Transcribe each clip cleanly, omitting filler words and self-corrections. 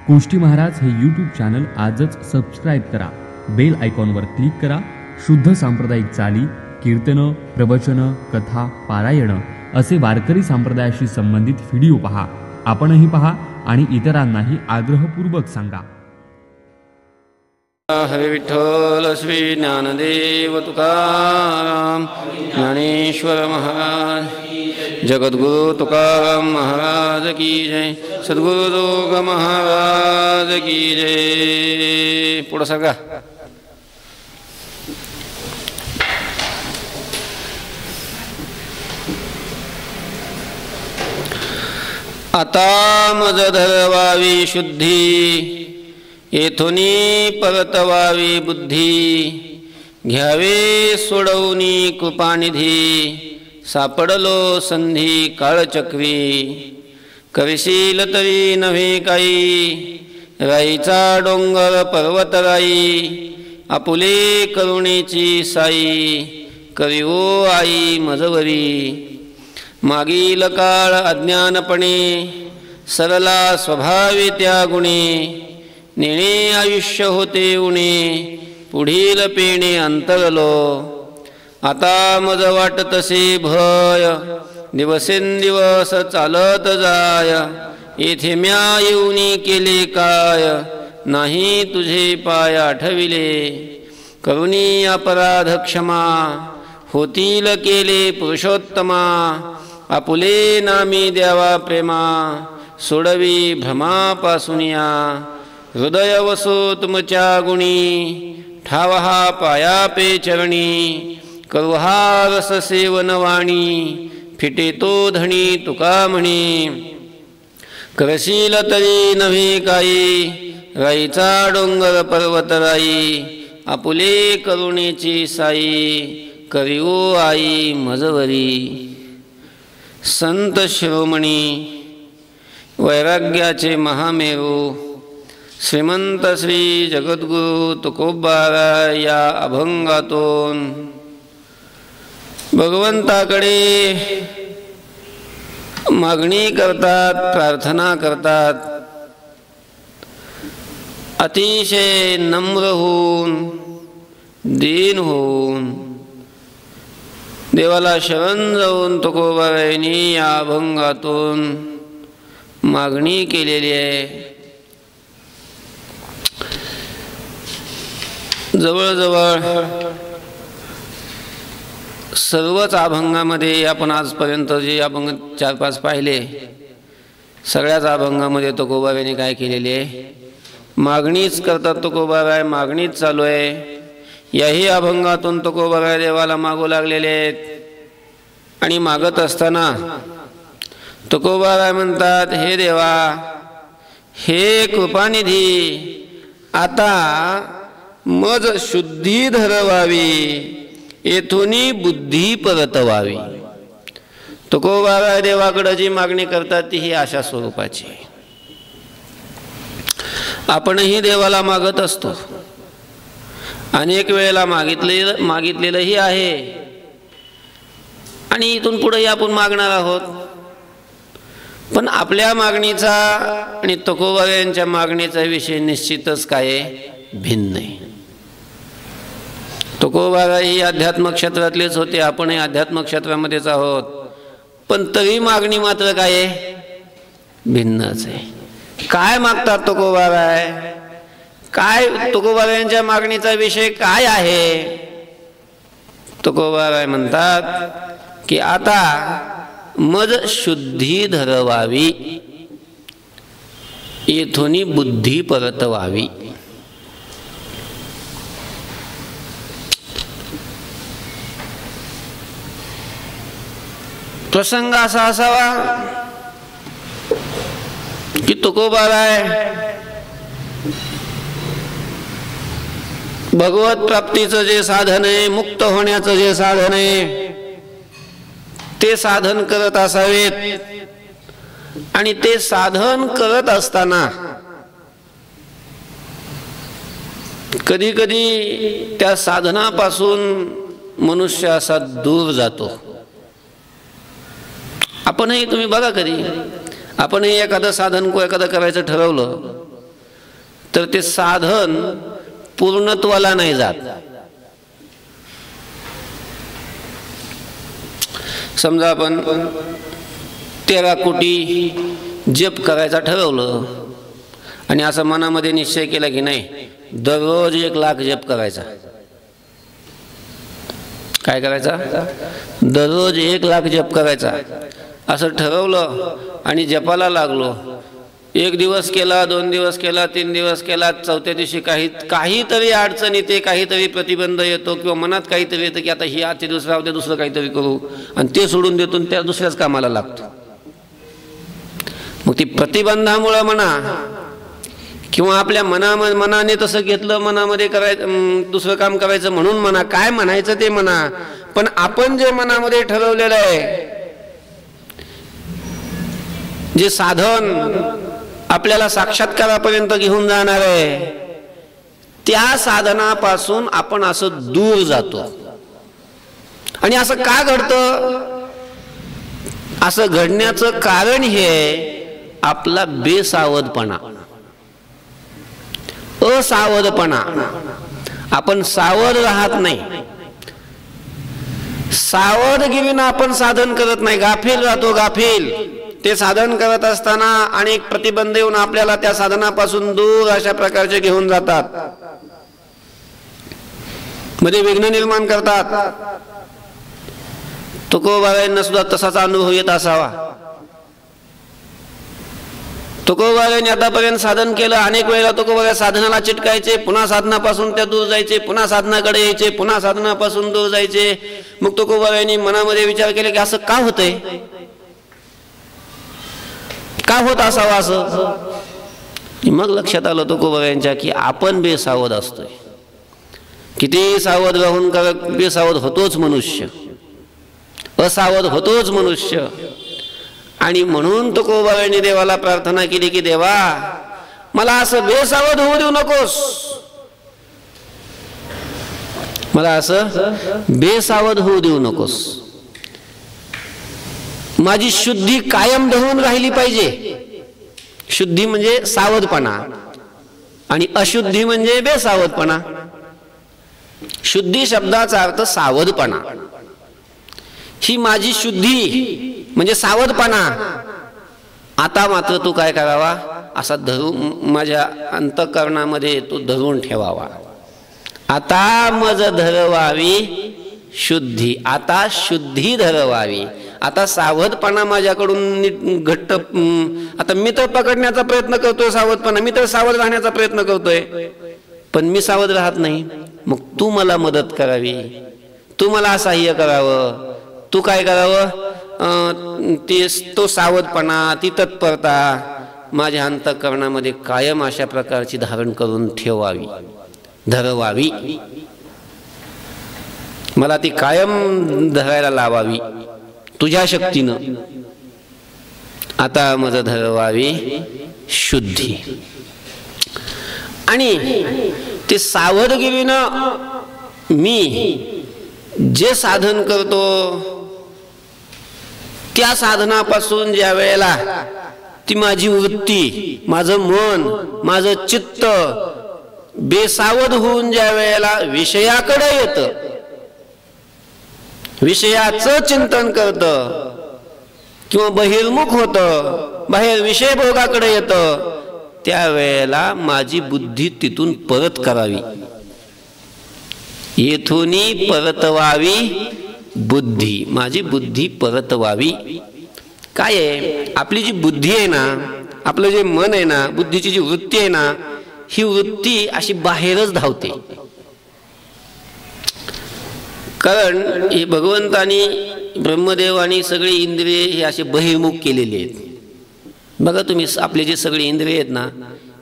कोष्टी महाराज हे YouTube channel आजच subscribe करा, बेल आयकॉनवर क्लिक करा. शुद्ध सांप्रदायिक चाली, कीर्तनं, प्रवचनं, कथा, पारायण असे वारकरी संप्रदायाशी संबंधित व्हिडिओ पहा. आपणही पहा आणि इतरांनाही आग्रहपूर्वक सांगा. हरे विठ्ठल श्री ज्ञानदेव तुकाराम ज्ञानेश्वर महाराज, जगद्गुरु तुकाराम महाराज की जय, सद्गुरु दोघ महाराज की जय. पुढं सगळा आता मज धरवावी शुद्धी, येथुनी परतवावी बुद्धी, घ्यावे सोडवनी कृपानिधी, सापडलो संधी काळचक्री, करशील तरी नव्हे काही, राईचा डोंगर पर्वत राई, आपुले करुणेची साई, करिओ आई मजवरी. मागील काळ अज्ञानपणे, सरला स्वभावी त्या गुणे, नेणे आयुष्य होते उणे, पुढील पेणे अंतरलो. आता मज वाटतसे भय, दिवसेंदिवस चालत जाय, येथे म्या येऊनी केले काय, नाही तुझे पाय आठविले. करुणी अपराध क्षमा, होतील केले पुरुषोत्तमा, आपुले नामी द्यावा प्रेमा, सोडवी भ्रमापासून या. हृदय वसो तुमच्या गुणी, ठावा हा पाया पे चरणी, करू हा रस सेवन वाणी, फिटे तो धणी तुका म्हणे. करशील तरी नव्हे काही, राईचा डोंगर पर्वत राई, आपुले करुणेची साई, करिओ आई मजवरी. संत शिरोमणी, वैराग्याचे महामेरू, श्रीमंत श्री जगद्गुरु तुकोबाराय या अभंगातून भगवंताकडे मागणी करतात, प्रार्थना करतात. अतिशय नम्र होऊन, दीन होऊन देवाला शरण जाऊन तुकोबारायांनी या अभंगातून मागणी केलेली आहे. जवळजवळ सर्वच अभंगामध्ये आपण आजपर्यंत जे अभंग 4-5 पाहिले, सगळ्याच अभंगामध्ये तुकोबारायांनी काय केलेले आहे, मागणीच करतात. तुकोबाराय मागणीच चालू आहे. याही अभंगातून तुकोबाराय देवाला मागू लागलेले आहेत. आणि मागत असताना तुकोबाराय म्हणतात, हे देवा, हे कृपानिधी, आता मज शुद्धी धरवावी, येथुनी बुद्धी परतवावी. तुकोबाराय देवाकडे जी मागणी करतात ती ही अशा स्वरूपाची. आपणही देवाला मागत असतो, अनेक वेळेला मागितलेलंही आहे आणि इथून पुढेही आपण मागणार आहोत. पण आपल्या मागणीचा आणि तुकोबारायांच्या मागणीचा विषय निश्चितच काय भिन्न आहे. तुकोबाराय ही अध्यात्म क्षेत्रातलेच होते, आपणही अध्यात्म क्षेत्रामध्येच आहोत, पण तरी मागणी मात्र काय भिन्नच आहे. काय मागतात तुकोबाराय, काय तुकोबारायांच्या मागणीचा विषय काय आहे. तुकोबाराय म्हणतात की आता मज शुद्धी धरवावी, येथुनी बुद्धी परतवावी. प्रसंग असा असावा की तुकोबाराय भगवत प्राप्तीचं जे साधन आहे, मुक्त होण्याचं जे साधन आहे, ते साधन करत असावेत. आणि ते साधन करत असताना कधी कधी त्या साधनापासून मनुष्य असा दूर जातो. आपणही तुम्ही बघा, कधी आपणही एखादं साधन एखादं करायचं ठरवलं तर ते साधन पूर्णत्वाला नाही जात. समजा आपण 13 कोटी जप करायचा ठरवलं आणि असं मनामध्ये निश्चय केला की नाही दररोज 1 लाख जप करायचा. काय करायचा? दररोज 1 लाख जप करायचा असं ठरवलं आणि जपाला लागलो. 1 दिवस केला, 2 दिवस केला, 3 दिवस केला, 4थ्या दिवशी काहीतरी अडचण येते, काहीतरी प्रतिबंध येतो किंवा मनात काहीतरी येतं की आता ही आजचे दिवस राहू दे, दुसरं काहीतरी करू, आणि ते सोडून देतो त्या दुसऱ्याच कामाला लागतो. मग ती प्रतिबंधामुळं म्हणा किंवा आपल्या मनाने तसं घेतलं, मनामध्ये करायचं, दुसरं काम करायचं म्हणून म्हणा, काय म्हणायचं ते म्हणा, पण आपण जे मनामध्ये ठरवलेलं आहे, जे साधन आपल्याला साक्षात्कारापर्यंत घेऊन जाणार आहे, त्या साधनापासून आपण असं दूर जातो. आणि असं का घडतं? असं घडण्याचं कारण हे आपला बेसावधपणा, असावधपणा. आपण सावध राहत नाही, सावधगिरीनं आपण साधन करत नाही, गाफील राहतो, गाफील. ते साधन करत असताना अनेक प्रतिबंध येऊन आपल्याला त्या साधनापासून दूर अशा प्रकारचे घेऊन जातात, मध्ये विघ्न निर्माण करतात. तुकोबारायांना सुद्धा तसाच अनुभव येत असावा. तुकोबारायांनी आतापर्यंत साधन केलं, अनेक वेळेला तुकोबारा साधनाला चिटकायचे, पुन्हा साधनापासून त्या दूर जायचे, पुन्हा साधनाकडे यायचे, पुन्हा साधनापासून दूर जायचे. मग तुकोबारायांनी मनामध्ये विचार केला की असं का होतंय, का होत असावं असं. मग लक्षात आलं तुकोबारायांच्या की आपण बेसावध असतोय. किती सावध राहून बेसावध होतोच मनुष्य, असावध होतोच मनुष्य. आणि म्हणून तुकोबारायांनी देवाला प्रार्थना केली की देवा मला असं बेसावध होऊ देऊ नकोस, मला असं बेसावध होऊ देऊ नकोस. माझी शुद्धी कायम ढवून राहिली पाहिजे. शुद्धी म्हणजे सावधपणा आणि अशुद्धी म्हणजे बेसावधपणा. शुद्धी शब्दाचा अर्थ सावधपणा. ही माझी शुद्धी म्हणजे सावधपणा. आता मात्र तू काय करावा, असा धरून माझ्या अंतःकरणामध्ये तू धरून ठेवावा. आता मज धरवावी शुद्धी, आता शुद्धी धरवावी. आता सावधपणा माझ्याकडून घट्ट, आता मी तर पकडण्याचा प्रयत्न करतोय सावधपणा, मी तर सावध राहण्याचा प्रयत्न करतोय, पण मी सावध राहत नाही. मग तू मला मदत करावी, तू मला सहाय्य करावं. तू काय करावं, तो सावधपणा, ती तत्परता माझ्या अंतःकरणामध्ये कायम अशा प्रकारची धारण करून ठेवावी, धरवावी. मला ती कायम धरायला लावावी तुझ्या शक्तीनं. आता मज धरवावी शुद्धी. आणि ते सावधगिरीनं मी जे साधन करतो त्या साधनापासून ज्या वेळेला ती माझी वृत्ती, माझं मन, माझं चित्त बेसावध होऊन ज्या वेळेला विषयाकडे येतं, विषयाचं चिंतन करतं किंवा बहिर्मुख होतं, बाहेर विषय भोगाकडे येतं, त्यावेळेला माझी बुद्धी तिथून परत करावी, येथून परतवावी बुद्धी. माझी बुद्धी परतवावी. काय आहे, आपली जी बुद्धी आहे ना, आपलं जे मन आहे ना, बुद्धीची जी वृत्ती आहे ना, ही वृत्ती अशी बाहेरच धावते. कारण हे भगवंतानी ब्रह्मदेव आणि सगळे इंद्रिय हे असे बहिर्मुख केलेले आहेत. बघा तुम्ही, आपले जे सगळे इंद्रिय आहेत ना,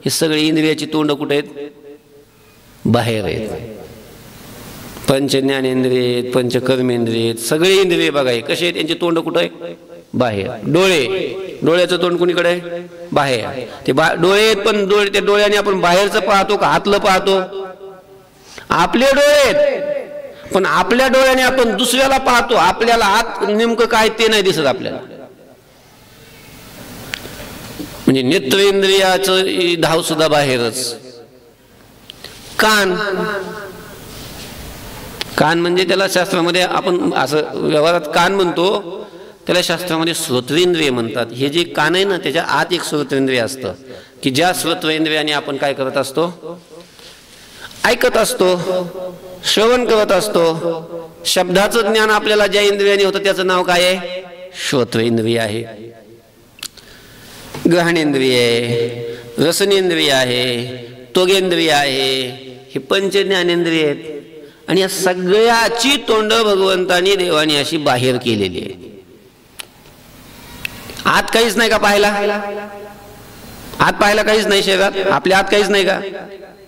हे सगळे इंद्रियाची तोंड कुठे आहेत, बाहेर आहेत. पंच ज्ञानेंद्रिय, पंच कर्मेंद्रिय, सगळे इंद्रिय बघा कसे आहेत, यांचे तोंड कुठे आहे, बाहेर. डोळे, डोळ्याचं तोंड कुणीकडे आहे, बाहेर. ते डोळे आहेत, पण त्या डोळ्याने आपण बाहेरचं पाहतो का आतलं पाहतो, आपले डोळे आहेत, पण आपल्या डोळ्याने आपण दुसऱ्याला पाहतो, आपल्याला आत नेमकं काय ते नाही दिसत आपल्याला. म्हणजे नेत्रेंद्रियाचं धाव सुद्धा बाहेरच, कान, कान म्हणजे त्याला शास्त्रामध्ये आपण असं व्यवहारात कान म्हणतो, त्याला शास्त्रामध्ये श्रोत्रेंद्रिय म्हणतात. हे जे कान आहे ना, त्याच्या आत एक श्रोत्रेंद्रिय असतं की ज्या श्रोत्रेंद्रियाने आपण काय करत असतो, ऐकत असतो, श्रवण करत असतो. शब्दाचं ज्ञान आपल्याला ज्या इंद्रियाने होतं त्याचं नाव काय आहे, श्रोत्रेंद्रिय आहे. ग्रहणेंद्रिय आहे, रसनेंद्रिय आहे, त्वगेंद्रिय आहे, हे पंच ज्ञानेंद्रिय आहेत. आणि या सगळ्याची तोंड भगवंतानी देवानी अशी बाहेर केलेली आहे. आत काहीच नाही का पाहायला, आत पाहायला काहीच नाही शरीरात, आपल्या आत काहीच नाही का,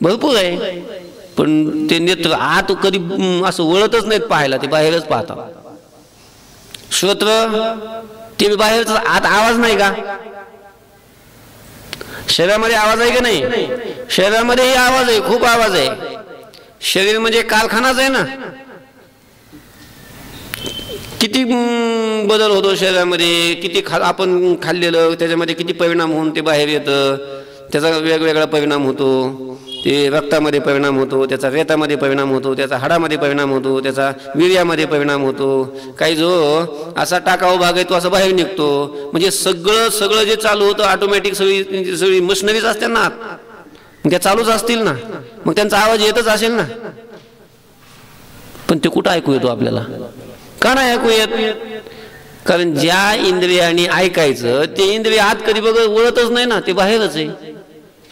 भरपूर आहे. पण ते नेत्र आत कधी असं वळतच नाहीत पाहायला, ते बाहेरच पाहतात. श्रोत्र ते बाहेरच, आत आवाज नाही का, शरीरामध्ये आवाज आहे का नाही, शरीरामध्येही आवाज आहे, खूप आवाज आहे. शरीर म्हणजे कारखानाच आहे ना, किती बदल होतो शरीरामध्ये, किती आपण खाल्लेलं त्याच्यामध्ये किती परिणाम होऊन ते बाहेर येतं, त्याचा वेगवेगळा परिणाम होतो. ते रक्तामध्ये परिणाम होतो, त्याचा रेतामध्ये परिणाम होतो, त्याचा हाडामध्ये परिणाम होतो, त्याचा वीर्यामध्ये परिणाम होतो. काही जो असा टाकाऊ भाग आहे तो असं बाहेर निघतो. म्हणजे सगळं जे चालू होतं ऑटोमॅटिक सगळी मशिनरीज असतात ना, त्या चालूच असतील ना, मग त्यांचा आवाज येतच असेल ना. पण ते कुठं ऐकू येतो आपल्याला, का नाही ऐकू येत, कारण ज्या इंद्रियाने ऐकायचं ते इंद्रिय आत कधी वळतच नाही ना, ते बाहेरच आहे,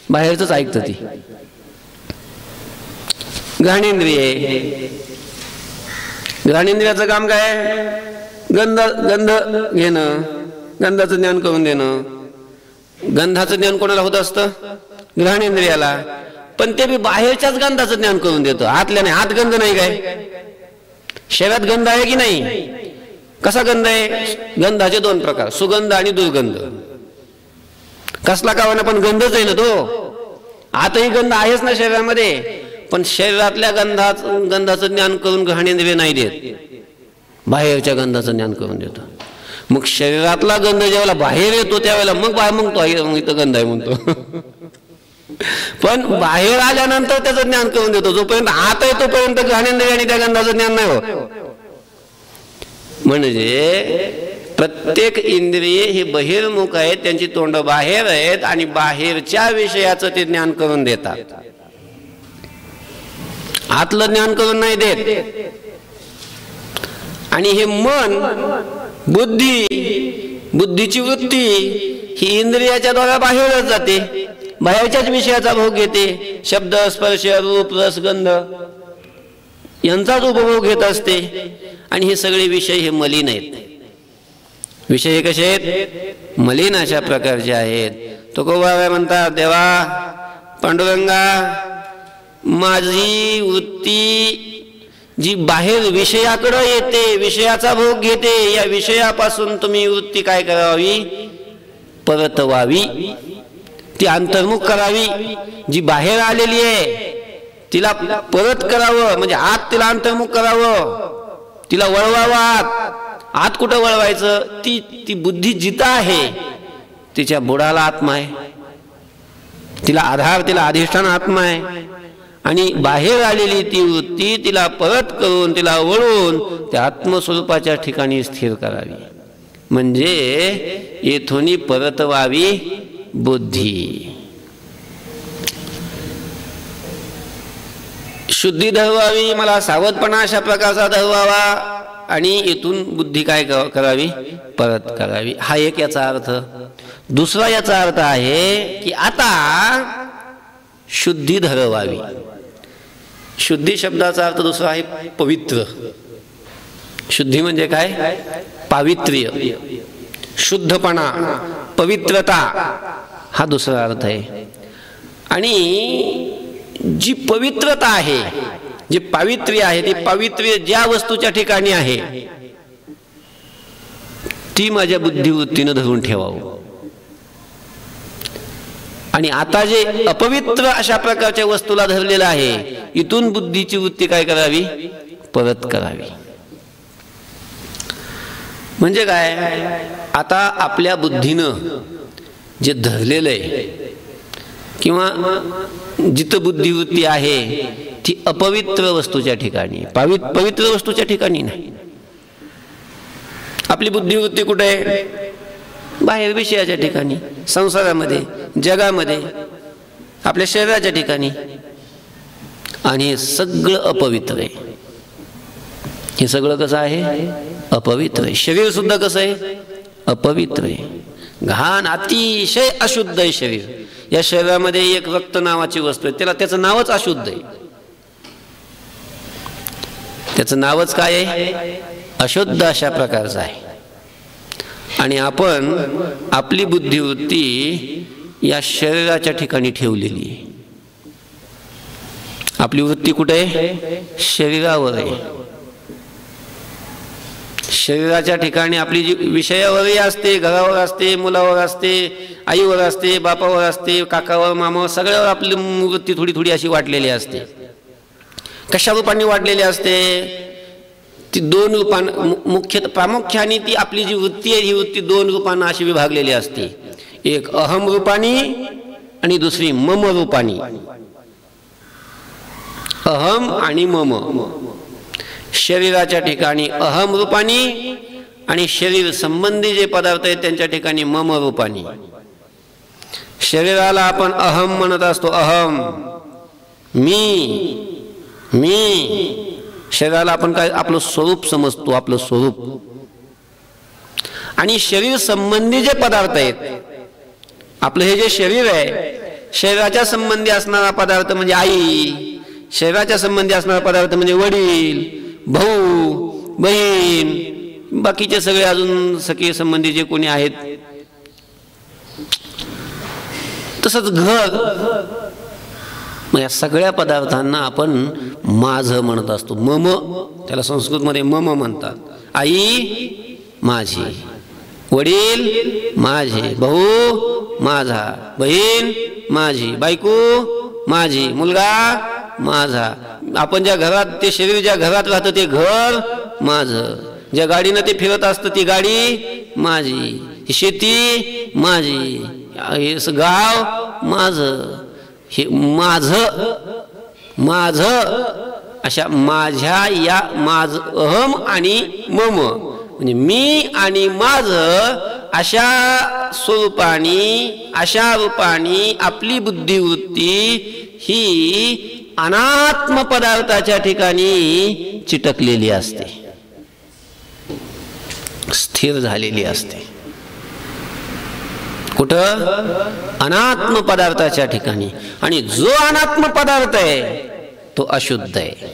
बाहेरच ऐकतं. ती घ्राणेंद्रिय, घ्राणेंद्रियाचं काम काय, गंध घेणं, गंधाचं ज्ञान करून देणं. गंधाचं ज्ञान कोणाला होत असतं, घ्राणेंद्रियाला. पण ते बी बाहेरच्याच गंधाचं ज्ञान करून देतं, आतल्या नाही. आत गंध नाही काय, शरीरात गंध आहे की नाही, कसा गंध आहे, गंधाचे दोन प्रकार, सुगंध आणि दुर्गंध. कसला का होईना पण गंधच आहे ना तो. आतही गंध आहेच ना शरीरामध्ये, पण शरीरातल्या गंधाचं ज्ञान करून घ्राणेंद्रिय नाही देत, बाहेरच्या गंधाचं ज्ञान करून देतो. मग शरीरातला गंध ज्यावेळेला बाहेर येतो त्यावेळेला मग तो इथं गंध आहे म्हणतो. पण बाहेर आल्यानंतर त्याचं ज्ञान करून देतो. जोपर्यंत आत आहे तोपर्यंत घ्राणेंद्रिय आणि त्या गंधाचं ज्ञान नाही होत. म्हणजे प्रत्येक इंद्रिय हे बहिर्मुख आहेत, त्यांची तोंड बाहेर आहेत आणि बाहेरच्या विषयाचं ते ज्ञान करून देतात, आतलं ज्ञान करून नाही देत. आणि हे मन, बुद्धीची वृत्ती ही इंद्रियाच्या द्वारा बाहेरच जाते, बाहेरच्याच विषयाचा भोग घेते. शब्द, स्पर्श, रूप, रस, गंध यांचाच उपभोग घेत असते. आणि हे सगळे विषय हे मलिन आहेत. विषय हे कसे आहेत, मलिन अशा प्रकारचे आहेत. तुकोबा म्हणतात, देवा पांडुरंगा, माझी वृत्ती जी बाहेर विषयाकडे येते, विषयाचा भोग घेते, या विषयापासून तुम्ही वृत्ती काय करावी, परतवावी, ती अंतर्मुख करावी. जी बाहेर आलेली आहे तिला परत करावं, म्हणजे आत तिला अंतर्मुख करावं, तिला वळवावं. आत कुठं वळवायचं, ती बुद्धी जिथं आहे तिच्या बुडाला आत्मा आहे, तिला आधार, तिला अधिष्ठान आत्मा आहे. आणि बाहेर आलेली ती वृत्ती तिला परत करून, तिला वळून त्या आत्मस्वरूपाच्या ठिकाणी स्थिर करावी, म्हणजे येथून परतवावी बुद्धी. शुद्धी धरवावी, मला सावधपणा अशा प्रकारचा धरवावा, आणि येथून बुद्धी काय करावी, परत करावी. हा एक याचा अर्थ. दुसरा याचा अर्थ आहे की आता शुद्धी धरवावी. शुद्धी शब्दाचा अर्थ दुसरा आहे पवित्र. शुद्धी म्हणजे काय, पावित्र्य, शुद्धपणा, पवित्रता, हा दुसरा अर्थ आहे. आणि जी पवित्रता आहे, जे पावित्र्य आहे, ते पावित्र्य ज्या वस्तूच्या ठिकाणी आहे ती माझ्या बुद्धिवृत्तीनं धरून ठेवावं. आणि आता जे अपवित्र अशा प्रकारच्या वस्तूला धरलेलं आहे, इथून बुद्धीची वृत्ती काय करावी, परत करावी. म्हणजे काय, आता आपल्या बुद्धीनं जे धरलेलं आहे किंवा जिथं बुद्धिवृत्ती आहे ती अपवित्र वस्तूच्या ठिकाणी, पवित्र वस्तूच्या ठिकाणी नाही. आपली बुद्धिवृत्ती कुठे आहे? बाहेर विषयाच्या ठिकाणी, संसारामध्ये, जगामध्ये, आपल्या शरीराच्या ठिकाणी. आणि हे सगळं अपवित्र आहे. हे सगळं कसं आहे? अपवित्र आहे. शरीर सुद्धा कसं आहे? अपवित्र आहे. घाण, अतिशय अशुद्ध आहे शरीर. या शरीरामध्ये एक रक्त नावाची वस्तू आहे, त्याचं नावच अशुद्ध आहे. त्याचं नावच काय आहे? अशुद्ध अशा प्रकारचं आहे. आणि आपण आपली बुद्धिवृत्ती या शरीराच्या ठिकाणी ठेवलेली आहे. आपली वृत्ती कुठे आहे? शरीरावर आहे. शरीराच्या ठिकाणी आपली जी विषयावरही असते, घरावर असते, मुलावर असते, आईवर असते, बापावर असते, काकावर, मामावर, सगळ्यावर आपली वृत्ती थोडी थोडी अशी वाटलेली असते. कशा रूपाने वाटलेली असते? ती दोन रूपांना, प्रामुख्याने ती आपली जी वृत्ती आहे ही वृत्ती दोन रूपांना अशी विभागलेली असते. एक अहम रूपानी आणि दुसरी मम रूपानी. अहम आणि मम. शरीराच्या ठिकाणी अहम रूपानी आणि शरीर संबंधी जे पदार्थ आहेत त्यांच्या ठिकाणी मम रूपानी. शरीराला आपण अहम म्हणत असतो. अहम, मी. शरीराला आपण काय? आपलं स्वरूप समजतो, आपलं स्वरूप. आणि शरीर संबंधी जे पदार्थ आहेत, आपलं हे जे शरीर आहे, शरीराच्या संबंधी असणारा पदार्थ म्हणजे आई, शरीराच्या संबंधी असणारा पदार्थ म्हणजे वडील, भाऊ, बहीण, बाकीचे सगळे अजून सखी संबंधी जे कोणी आहेत. तसंच घर. मग या सगळ्या पदार्थांना आपण माझं म्हणत असतो. मम, त्याला संस्कृतमध्ये मम म्हणतात. आई माझी, वडील माझे, भाऊ माझा, बहीण माझी, बायको माझी, मुलगा माझा. आपण ज्या घरात, ते शरीर ज्या घरात राहतं ते घर माझं. ज्या गाडीनं ते फिरत असतं ती गाडी माझी, शेती माझी, हे गाव माझं. हे माझं अशा माझ्या या माझ अहम आणि मम म्हणजे मी आणि माझं अशा स्वरूपाने, अशा रूपाने आपली बुद्धिवृत्ती ही अनात्म पदार्थाच्या ठिकाणी चिटकलेली असते, स्थिर झालेली असते. कुठं? अनात्म पदार्थाच्या ठिकाणी. आणि जो अनात्म पदार्थ आहे तो अशुद्ध आहे,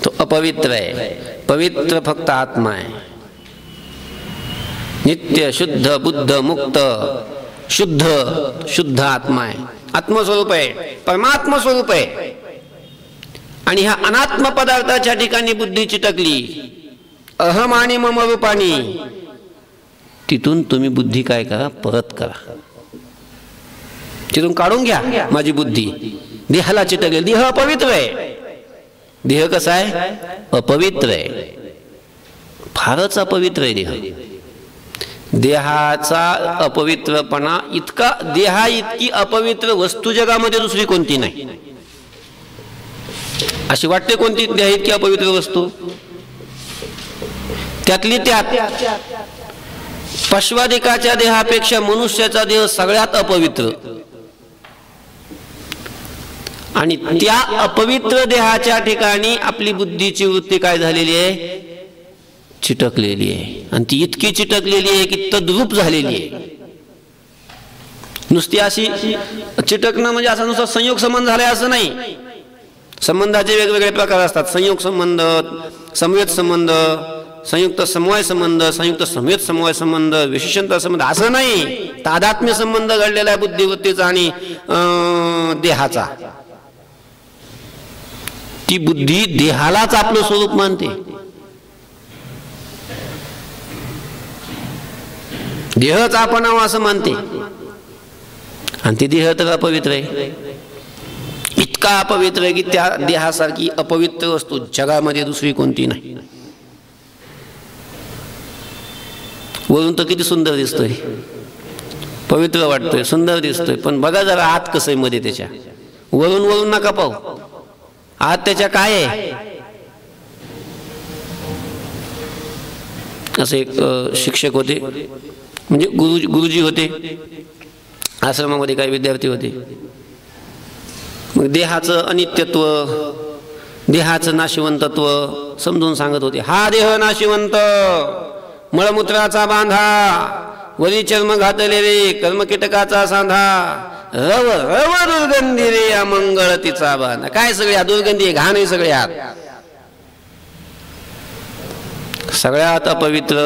तो अपवित्र आहे. पवित्र फक्त आत्मा आहे. नित्य शुद्ध बुद्ध मुक्त शुद्ध आत्मा आहे. आत्मस्वरूप आहे, परमात्म स्वरूप आहे. आणि ह्या अनात्म पदार्थाच्या ठिकाणी बुद्धी चिटकली अहम आणि मम रूपानी. तिथून तुम्ही बुद्धी काय करा? परत करा. तिथून काढून घ्या माझी बुद्धी. देहाला चिटकले. देह अपवित्र आहे. देह कसा आहे? अपवित्र आहे. फारच अपवित्र आहे देह. देहाचा अपवित्रपणा इतका, देहा इतकी अपवित्र वस्तू जगामध्ये दुसरी कोणती नाही. अशी वाटते कोणती देह इतकी अपवित्र वस्तू? त्यातली त्यात पशवादिकाच्या देहापेक्षा मनुष्याचा देह सगळ्यात अपवित्र. आणि त्या अपवित्र देहाच्या ठिकाणी आपली बुद्धीची वृत्ती काय झालेली आहे? चिटकलेली आहे. आणि ती इतकी चिटकलेली आहे की तद्रूप झालेली आहे. नुसती अशी चिटकणं म्हणजे असा नुसता संयोग संबंध झालाय असं नाही. संबंधाचे वेगवेगळे प्रकार असतात. संयोग संबंध, समवेत संबंध, संयुक्त समवाय संबंध, संयुक्त समवेत समवाय संबंध, विशेषणता संबंध, असं नाही. तादात्म्य संबंध घडलेला आहे बुद्धिवृत्तीचा आणि देहाचा. ती बुद्धी देहालाच आपलं स्वरूप मानते. देहच आपण असं मानते. आणि ती देह तर अपवित्र आहे. इतका अपवित्र आहे की त्या देहासारखी अपवित्र वस्तू जगामध्ये दुसरी कोणती नाही. वरून तर किती सुंदर दिसतोय. पवित्र वाटतोय, सुंदर दिसतोय, पण बघा जरा आत कसं आहे मध्ये त्याच्या. वरून वरून नका पाहू, आत त्याच्या काय आहे. असे एक शिक्षक होते, म्हणजे गुरुजी होते. आश्रमामध्ये काही विद्यार्थी होते. मग देहाचं अनित्यत्व, देहाचं नाशिवंतत्व समजून सांगत होते. हा देह नाशिवंत, मळमूत्राचा बांधा, वरी चर्म घातले रे, कर्मकीटकाचा सांधा, रव रव दुर्गंधी रे, अमंगळ तिचा बांधा. काय सगळ्या दुर्गंधी, घाण आहे सगळ्यात. सगळ्यात अपवित्र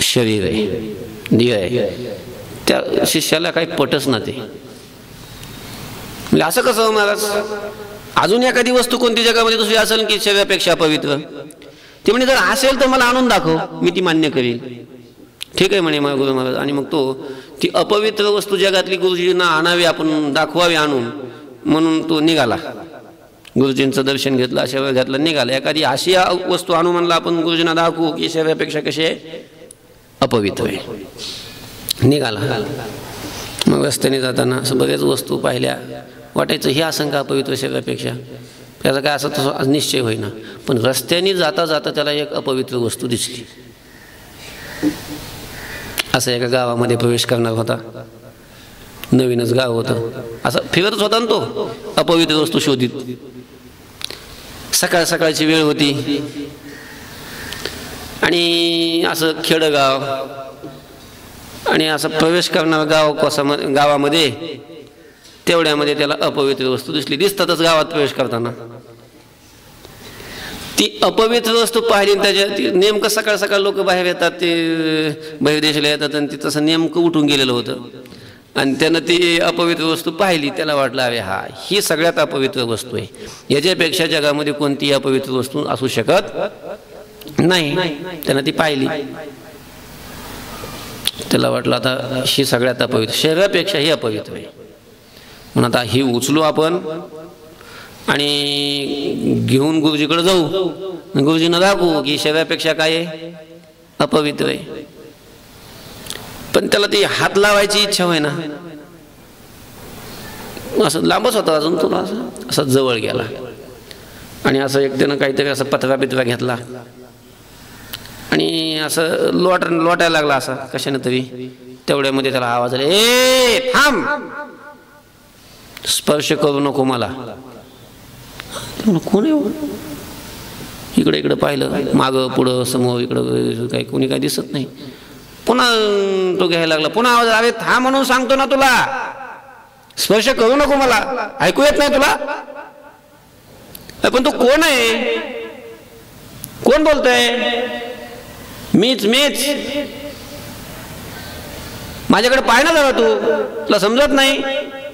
शरीर आहे, देह आहे. त्या शिष्याला काही पटच ना ते. असं कसं महाराज, अजून एखादी वस्तू कोणती जगामध्ये दुसरी असेल की शरीरापेक्षा अपवित्र? ते म्हणे जर असेल तर मला आणून दाखव, मी ती मान्य करेल. ठीक आहे म्हणे गुरु महाराज. आणि मग तो ती अपवित्र वस्तू जगातली गुरुजींना आणावी, आपण दाखवावी आणून, म्हणून तो निघाला. गुरुजींचं दर्शन घेतलं, आशीर्वाद घातला, निघाला. एखादी अशी वस्तू आणू म्हणला आपण गुरुजींना दाखवू की शरीरापेक्षा कशी आहे, अपवित्र आहे. निघाला. मग रस्त्याने जाताना असं बऱ्याच वस्तू पाहिल्या, वाटायचं हे असं का अपवित्र शरीरापेक्षा, त्याचा काय असं तसं निश्चय होईना. पण रस्त्याने जाता जाता त्याला एक अपवित्र वस्तू दिसली. असं एका गावामध्ये प्रवेश करणार होता, नवीनच गाव होतं. असं फिरतच होता ना तो, अपवित्र वस्तू शोधित. सकाळ सकाळची वेळ होती आणि असं खेडगाव आणि असं प्रवेश करणार गावामध्ये, तेवढ्यामध्ये त्याला अपवित्र वस्तू दिसली. दिसतातच गावात प्रवेश करताना. ती अपवित्र वस्तू पाहिली, त्याच्या नेमकं सकाळ सकाळ लोक बाहेर येतात, ते बाहेर देशाला येतात, आणि ते तसं नेमकं उठून गेलेलं होतं. आणि त्यानं ती अपवित्र वस्तू पाहिली. त्याला वाटलं अरे हा, ही सगळ्यात अपवित्र वस्तू आहे, याच्यापेक्षा जगामध्ये कोणतीही अपवित्र वस्तू असू शकत नाही. त्यानं ती पाहिली. त्याला वाटलं आता ही सगळ्यात अपवित्र, शरीरापेक्षा ही अपवित्र आहे, म्हणून आता ही उचलू आपण आणि घेऊन गुरुजीकडे जाऊ, गुरुजींना दाखवू की शरीरापेक्षा काय आहे, अपवित्र आहे. पण त्याला ती हात लावायची इच्छा होईना. असं लांबच होता अजून, तुला असं जवळ गेला आणि असं एक त्यानं काहीतरी असं पत्रा बित्रा घेतला आणि असं लोटायला लागला असा कशाने तरी. तेवढ्यामध्ये त्याला आवाज आला, ए थांब, स्पर्श करू नको मला. कोण आहे? इकडे इकडे पाहिलं, मागं पुढं समोर इकडं काही कोणी काही दिसत नाही. पुन्हा तो घ्यायला लागला. पुन्हा आवाज, अरे थांब म्हणून सांगतो ना तुला, स्पर्श करू नको मला, ऐकू येत नाही तुला? पण तू कोण आहे? कोण बोलतोय? मीच. माझ्याकडे पाय ना जरा, तुला समजत नाही?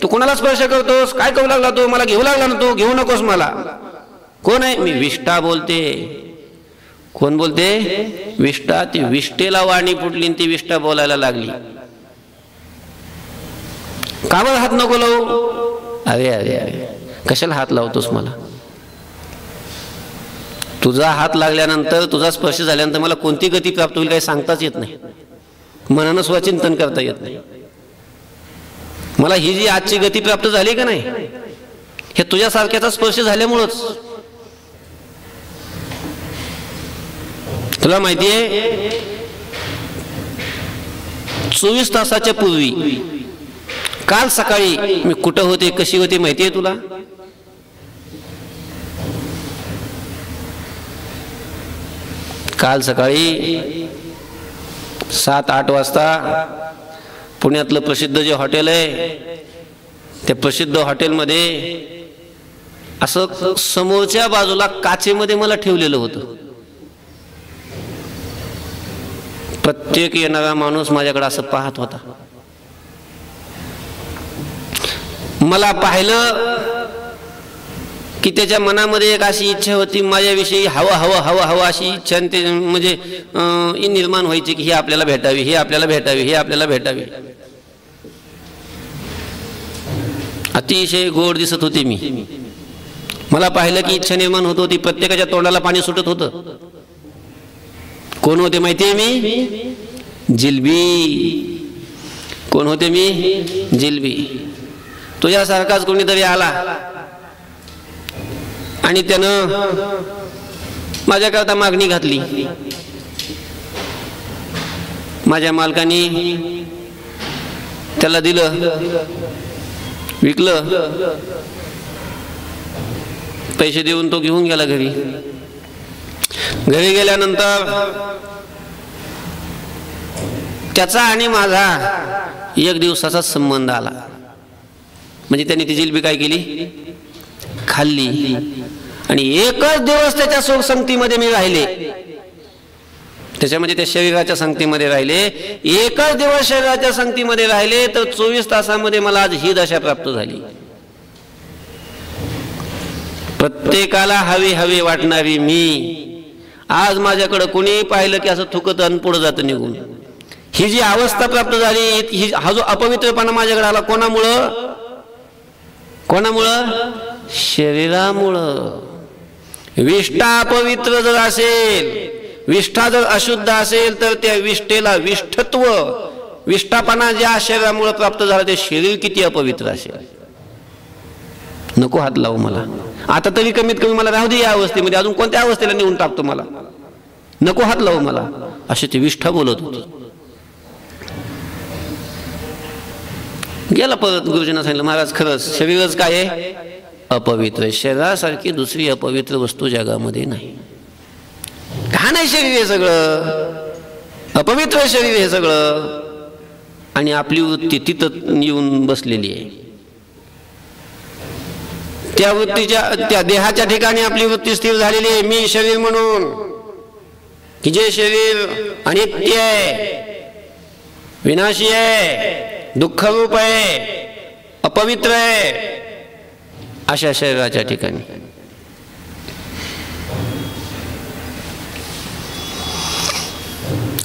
तू कोणाला स्पर्श करतोस? काय करू लागला तू? मला घेऊ लागला ना तू, घेऊ नकोस मला. कोण आहे? मी विष्ठा बोलते. कोण बोलते? विष्ठा. ती विष्ठेला वाणी फुटली, ती विष्ठा बोलायला लागली. का बरं हात नको लावू? अरे अरे अरे, कशाला हात लावतोस मला? तुझा हात लागल्यानंतर, तुझा स्पर्श झाल्यानंतर मला कोणती गती प्राप्त होईल काही सांगताच येत नाही, मनानं स्वचिंतन करता येत नाही. मला ही जी आजची गती प्राप्त झाली का नाही, हे तुझ्यासारख्याचा स्पर्श झाल्यामुळंच. तुला माहितीये 24 तासाच्या पूर्वी काल सकाळी मी कुठं होते, कशी होते माहितीये तुला? काल सकाळी 7-8 वाजता पुण्यातलं प्रसिद्ध जे हॉटेल आहे, त्या प्रसिद्ध हॉटेलमध्ये असं समोरच्या बाजूला काचेमध्ये मला ठेवलेलं होतं. प्रत्येक येणारा माणूस माझ्याकडे असं पाहत होता. मला पाहिलं की त्याच्या मनामध्ये एक अशी इच्छा होती, माझ्याविषयी हवं अशी इच्छा म्हणजे निर्माण व्हायची की ही आपल्याला भेटावी, ही आपल्याला भेटावी, ही आपल्याला भेटावी. अतिशय गोड दिसत होते मी. मला पाहिलं की इच्छा निर्माण होत होती. प्रत्येकाच्या तोंडाला पाणी सुटत होतं. कोण होते माहितीये मी? जिलबी. कोण होते मी? जिलबी. तुझ्यासारखाच कोणीतरी आला आणि त्यानं माझ्याकरता मागणी घातली. माझ्या मालकाने त्याला दिलं, विकलं, पैसे देऊन तो घेऊन गेला घरी. घरी गेल्यानंतर त्याचा आणि माझा एक दिवसाचाच संबंध आला. म्हणजे त्याने ती जिलबी काय केली? खाल्ली. आणि एकच दिवस त्याच्या सुख संगतीमध्ये मी राहिले, त्याच्यामध्ये त्या शरीराच्या संगतीमध्ये राहिले. एकच दिवस शरीराच्या संगतीमध्ये राहिले तर 24 तासामध्ये मला आज ही दशा प्राप्त झाली. प्रत्येकाला हवी हवी वाटणारी मी आज माझ्याकडे कोणी पाहिलं की असं थुकत आणि पुढे जातं निघून. ही जी अवस्था प्राप्त झाली, हा जो अपवित्रपणा माझ्याकडे आला, कोणामुळं? शरीरामुळं. विष्ठा अपवित्र जर असेल, विष्ठा जर अशुद्ध असेल तर त्या विष्ठेला विष्ठत्व, विष्ठापणा ज्या शरीरामुळे प्राप्त झाला ते शरीर किती अपवित्र असेल. नको हात लावू मला. आता तरी कमीत कमी मला राहू दे या अवस्थेमध्ये, अजून कोणत्या अवस्थेला नेऊन टाकतो मला, नको हात लावू मला, अशी ती विष्ठा बोलत होती. गेला परत गुरुजींना सांगितलं, महाराज खरंच शरीरच काय आहे? अपवित्र. शरीरासारखी दुसरी अपवित्र वस्तू जगामध्ये नाही. घाण आहे शरीर हे सगळं, अपवित्र शरीर हे सगळं. आणि आपली वृत्ती तिथं येऊन बसलेली आहे. त्या वृत्तीच्या, त्या देहाच्या ठिकाणी आपली वृत्ती स्थिर झालेली आहे. मी शरीर म्हणून, की जे शरीर अनित्य आहे, विनाशी आहे, दुःखरूप आहे, अपवित्र आहे, अशा शरीराच्या ठिकाणी.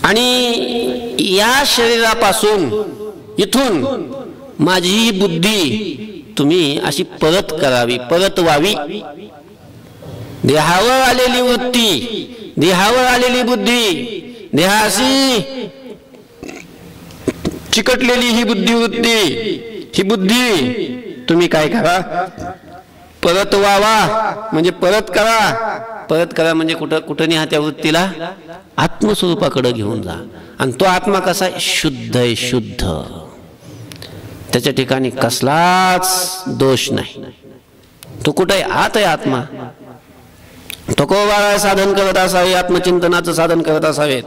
आणि या शरीरापासून, इथून माझी बुद्धी तुम्ही अशी परत करावी, परतवावी. देहावर आलेली वृत्ती, देहावर आलेली बुद्धी, देहाशी चिकटलेली ही बुद्धिवृत्ती, ही बुद्धी तुम्ही काय करा? परतवावा. म्हणजे परत करा. परत करा म्हणजे कुठं न्या त्या वृत्तीला? आत्मस्वरूपाकडे घेऊन जा. आणि तो आत्मा कसा आहे? शुद्ध आहे, शुद्ध. त्याच्या ठिकाणी कसलाच दोष नाही. तो कुठे आहे? आत आहे आत्मा. टोकोबाळा साधन करत असावे, आत्मचिंतनाचं साधन करत असावेत.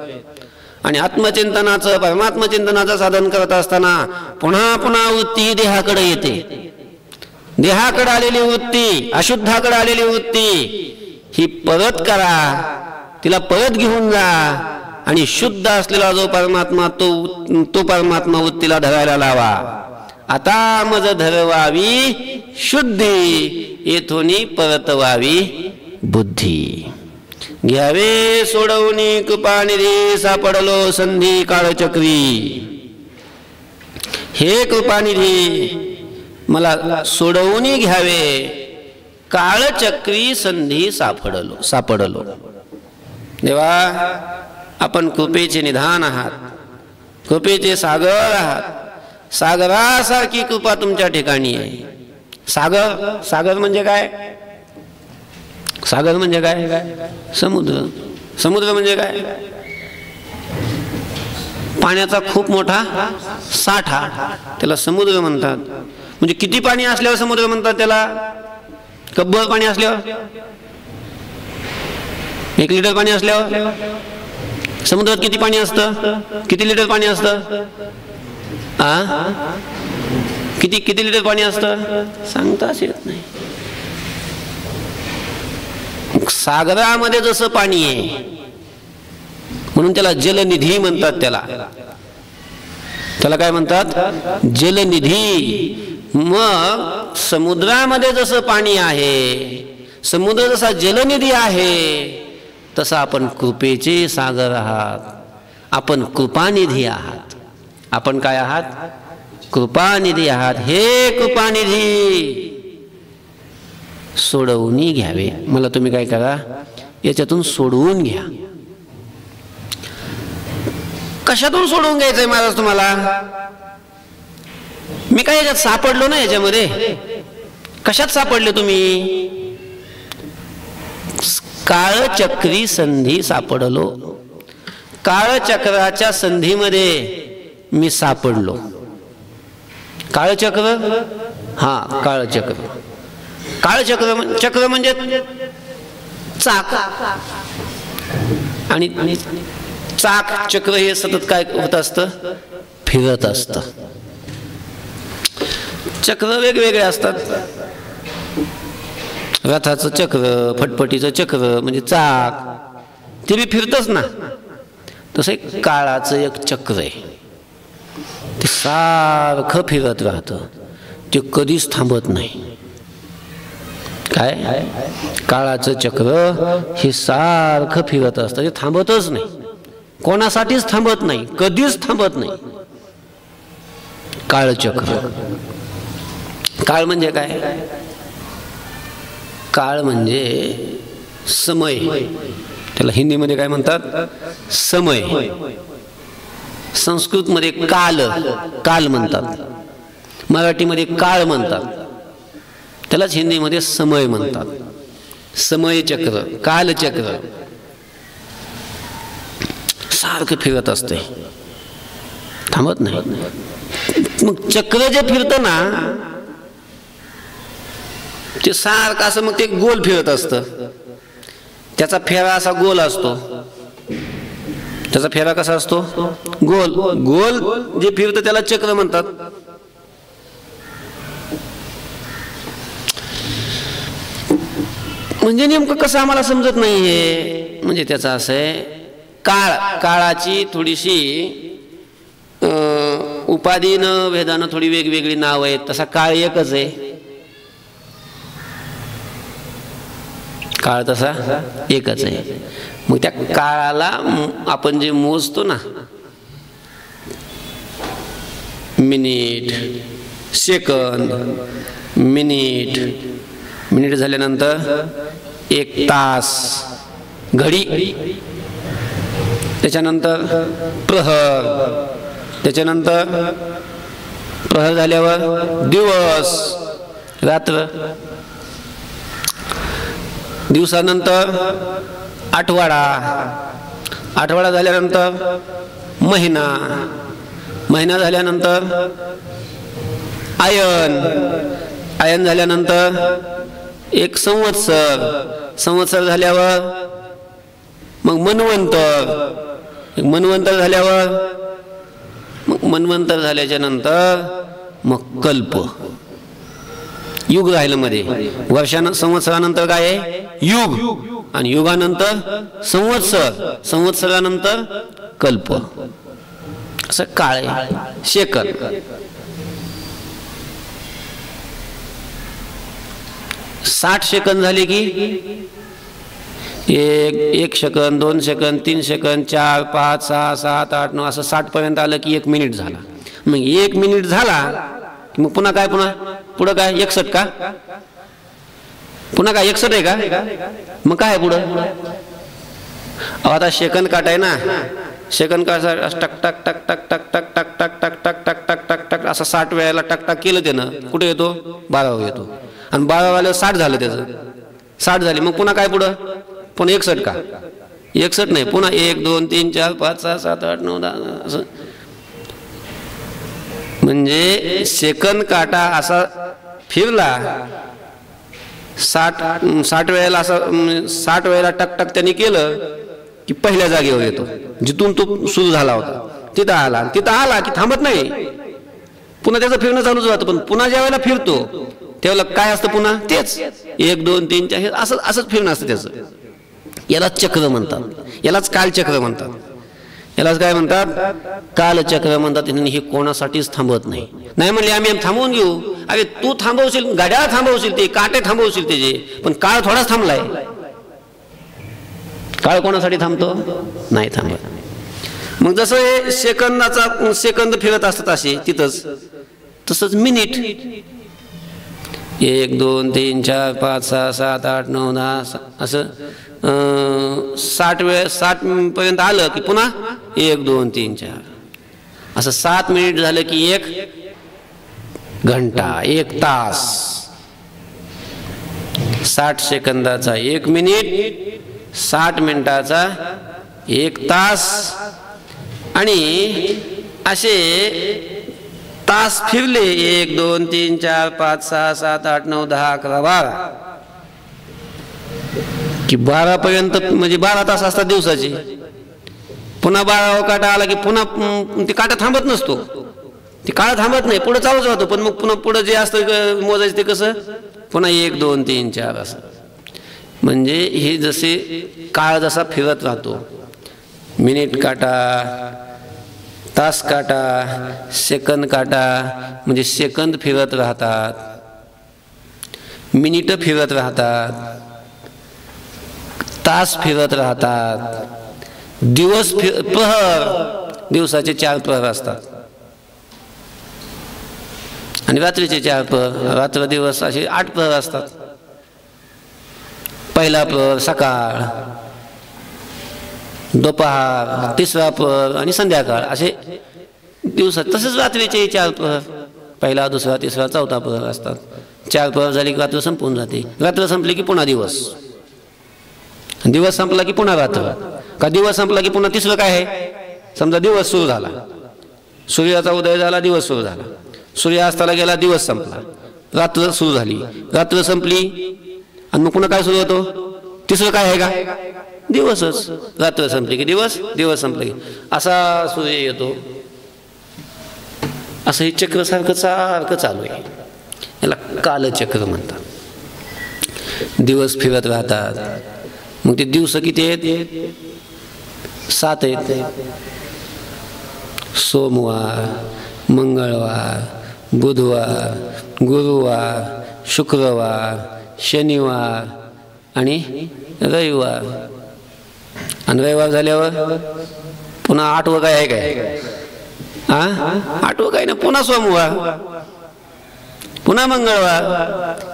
आणि आत्मचिंतनाचं, परमात्मचिंतनाचं साधन करत असताना पुन्हा पुन्हा वृत्ती देहाकडे येते. देहाकडे आलेली वृत्ती, अशुद्धाकडे आलेली वृत्ती ही परत करा, तिला परत घेऊन जा. आणि शुद्ध असलेला जो परमात्मा, तो परमात्मा वृत्तीला धरायला लावा. आता मज धरवावी शुद्धी, येथोनी परतवावी बुद्धी. घ्यावे सोडवणी कृपानिधी, सापडलो संधी काळचक्री. हे कृपानिधी मला सोडवून घ्यावे, काळचक्री संधी सापडलो. देवा, आपण कृपेचे निधान आहात, कृपेचे सागर आहात. सागरासारखी कृपा तुमच्या ठिकाणी आहे. सागर, सागर म्हणजे काय? सागर म्हणजे काय? समुद्र. समुद्र म्हणजे काय? पाण्याचा खूप मोठा साठा, त्याला समुद्र म्हणतात. म्हणजे किती पाणी असल्यावर समुद्र म्हणतात त्याला? कब्बर पाणी असल्यावर, 1 लिटर पाणी असल्यावर. समुद्रात किती पाणी असतं? किती लिटर पाणी असतं? किती लिटर पाणी असतं? सांगताच येत नाही. सागरामध्ये जसं पाणी आहे म्हणून त्याला जलनिधी म्हणतात. त्याला काय म्हणतात? जलनिधी. मग समुद्रामध्ये जसं पाणी आहे, समुद्र जसा जलनिधी आहे, तसा आपण कृपेचे सागर आहात. आपण कृपानिधी आहात. आपण काय आहात? कृपानिधी आहात. हे कृपानिधी सोडवून घ्यावे. मला तुम्ही काय करा? याच्यातून सोडवून घ्या. कशातून सोडवून घ्यायचंय महाराज तुम्हाला? मी काय याच्यात सापडलो ना, याच्यामध्ये कशात सापडले तुम्ही? काळचक्री संधी सापडलो. काळचक्राच्या संधीमध्ये मी सापडलो. काळचक्र, हा काळचक्र. काळचक्र चक्र म्हणजे चाक, आणि चाक चक्र हे सतत काय होत असतं? फिरत असतं. चक्र वेगवेगळे असतात. रथाचं चक्र, फटफटीचं चक्र म्हणजे चाक, ते बी फिरतच ना. तसं एक काळाचं एक चक्र आहे, ते सारखं फिरत राहतं, ते कधीच थांबत नाही. काय? काळाचं चक्र हे सारखं फिरत असतं, ते थांबतच नाही, कोणासाठीच थांबत नाही, कधीच थांबत नाही. काळचक्र. काळ म्हणजे काय? काळ म्हणजे समय. त्याला हिंदीमध्ये काय म्हणतात? समय. संस्कृतमध्ये काल, काल म्हणतात. मराठीमध्ये काळ म्हणतात. त्यालाच हिंदीमध्ये समय म्हणतात. समय चक्र, कालचक्र सारखं फिरत असते, थांबत नाही. मग चक्र जे फिरतं ना, ते सारखं असं मग ते गोल फिरत असतं. त्याचा फेरा असा गोल असतो. त्याचा फेरा कसा असतो? गोल. गोल जे फिरतं त्याला चक्र म्हणतात. म्हणजे नेमकं कसं आम्हाला समजत नाही हे. म्हणजे त्याचं असं आहे, काळाची थोडीशी उपाधीनं भेदानं थोडी वेगवेगळी नाव आहेत. तसा काळ एकच आहे. काळ तसा एकच आहे. मग त्या काळाला आपण जे मोजतो ना, मिनिट, सेकंद, मिनिट झाल्यानंतर एक तास, घडी, त्याच्यानंतर प्रहर, त्याच्यानंतर प्रहर झाल्यावर दिवस, रात्र, दिवसानंतर आठवडा, आठवडा झाल्यानंतर महिना, महिना झाल्यानंतर आयन, आयन झाल्यानंतर एक संवत्सर, संवत्सर झाल्यावर मग मनवंतर, मनवंतर झाल्यावर मग मनवंतर झाल्याच्या नंतर मग कल्प. युग राहिलं मध्ये. वर्षानं संवत्सरानंतर काय आहे? युग. आणि युगानंतर संवत्सर, संवत्सरानंतर कल्प. असं काळ आहे. सेकंद, 60 सेकंद झाले की एक सेकंद, 2 सेकंद, 3 सेकंद, 4, 5, 6, 7, 8, 9 असं 60 पर्यंत आलं की 1 मिनिट झाला. मग 1 मिनिट झाला मग पुन्हा काय? पुढं काय? 61 का? पुन्हा काय 61 आहे का? मग काय पुढं? आता सेकंद काट आहे ना, सेकंद काट टक टक टक टक टक टक टक टक टक टक टक टक टक टक असं 60 वेळेला टक टक केलं त्यानं. कुठे येतो? 12 येतो. आणि 12 वाला 60 झालं त्याचं. 60 झाली मग पुन्हा काय पुढं? पुन्हा 61 का? 61 नाही, पुन्हा 1 2 3 4 5 6 7 8 9 10 असं. म्हणजे सेकंद काटा असा फिरला 60 वेळेला, असं 60 वेळेला टक टक त्यांनी केलं की पहिल्या जागेवर येतो, जिथून तो सुरू झाला होता तिथं आला. तिथं आला की थांबत नाही, पुन्हा त्याचं फिरणं चालूच राहतं. पण पुन्हा ज्या वेळेला फिरतो त्यावेळेला काय असतं? पुन्हा तेच 1 2 3 4 असं असंच फिरणं असतं त्याचं. यालाच चक्र म्हणतात, यालाच कालचक्र म्हणतात. यालाच काय म्हणतात? कालचक्र म्हणतात. हे कोणासाठीच थांबत नाही. नाही म्हणले आम्ही थांबवून घेऊ. अरे तू थांबवशील, गाड्या थांबवशील, ते काटे थांबवशील त्याचे, पण काळ थोडाच थांबलाय. काळ कोणासाठी थांबतो? नाही थांबत. मग जसं हे सेकंदाचा सेकंद फिरत असतात असे तिथंच, तसंच मिनिट 1 2 3 4 5 6 7 8 9 10 असं 60 वेळ 60 पर्यंत आलं की पुन्हा 1 2 3 4 असं 7 मिनिट झालं की 1 घंटा, 1 तास, 60 सेकंदाचा 1 मिनिट, 60 मिनिटाचा 1 तास, आणि असे तास फिरले 1 2 3 4 5 6 7 8 9 10 11 12 की 12 पर्यंत, म्हणजे 12 तास असतात दिवसाचे. पुन्हा 12वा काटा आला की पुन्हा ते काटा थांबत नसतो, ते काळ थांबत नाही, पुढे चालूच राहतो. पण मग पुन्हा पुढे जे असतं मोजायचं ते कसं, पुन्हा 1 2 3 4 असं. म्हणजे हे जसे काळ जसा फिरत राहतो, मिनिट काटा, तास काटा, सेकंद काटा, म्हणजे सेकंद फिरत राहतात, मिनिट फिरत राहतात, तास फिरत राहतात, दिवस प्रहर, दिवसाचे 4 प्रहर असतात आणि रात्रीचे 4 प्रहर, रात्र दिवस असे 8 प्रहर असतात. पहिला प्रहर सकाळ, दुपार, तिसरा प्रहर आणि संध्याकाळ, असे दिवसात. तसेच रात्रीचे 4 प्रहर, पहिला, दुसरा, तिसरा, चौथा प्रहर असतात. 4 प्रहर झाले की रात्र संपून जाते. रात्र संपली की पुन्हा दिवस, दिवस संपला की पुन्हा रात्र, का दिवस संपला की पुन्हा तिसरं काय आहे. समजा दिवस सुरू झाला, सूर्याचा उदय झाला, दिवस सुरू झाला, सूर्य अस्ताला गेला, दिवस संपला, रात्र सुरू झाली, रात्र संपली, आणि मग पुन्हा काय सुरू होतो, तिसरं काय आहे का, दिवसच. रात्र संपली की दिवस, दिवस संपले की असा सूर्य येतो. असं हे चक्र सारखं सारखं चालू आहे. याला कालचक्र म्हणतात. दिवस फिरत राहतात. मग ते दिवस किती आहेत, 7 आहेत. सोमवार, मंगळवार, बुधवार, गुरुवार, शुक्रवार, शनिवार आणि रविवार. आणि रविवार झाल्यावर पुन्हा 8वं काय आहे काय, 8वं काय ना, पुन्हा सोमवार, पुन्हा मंगळवार.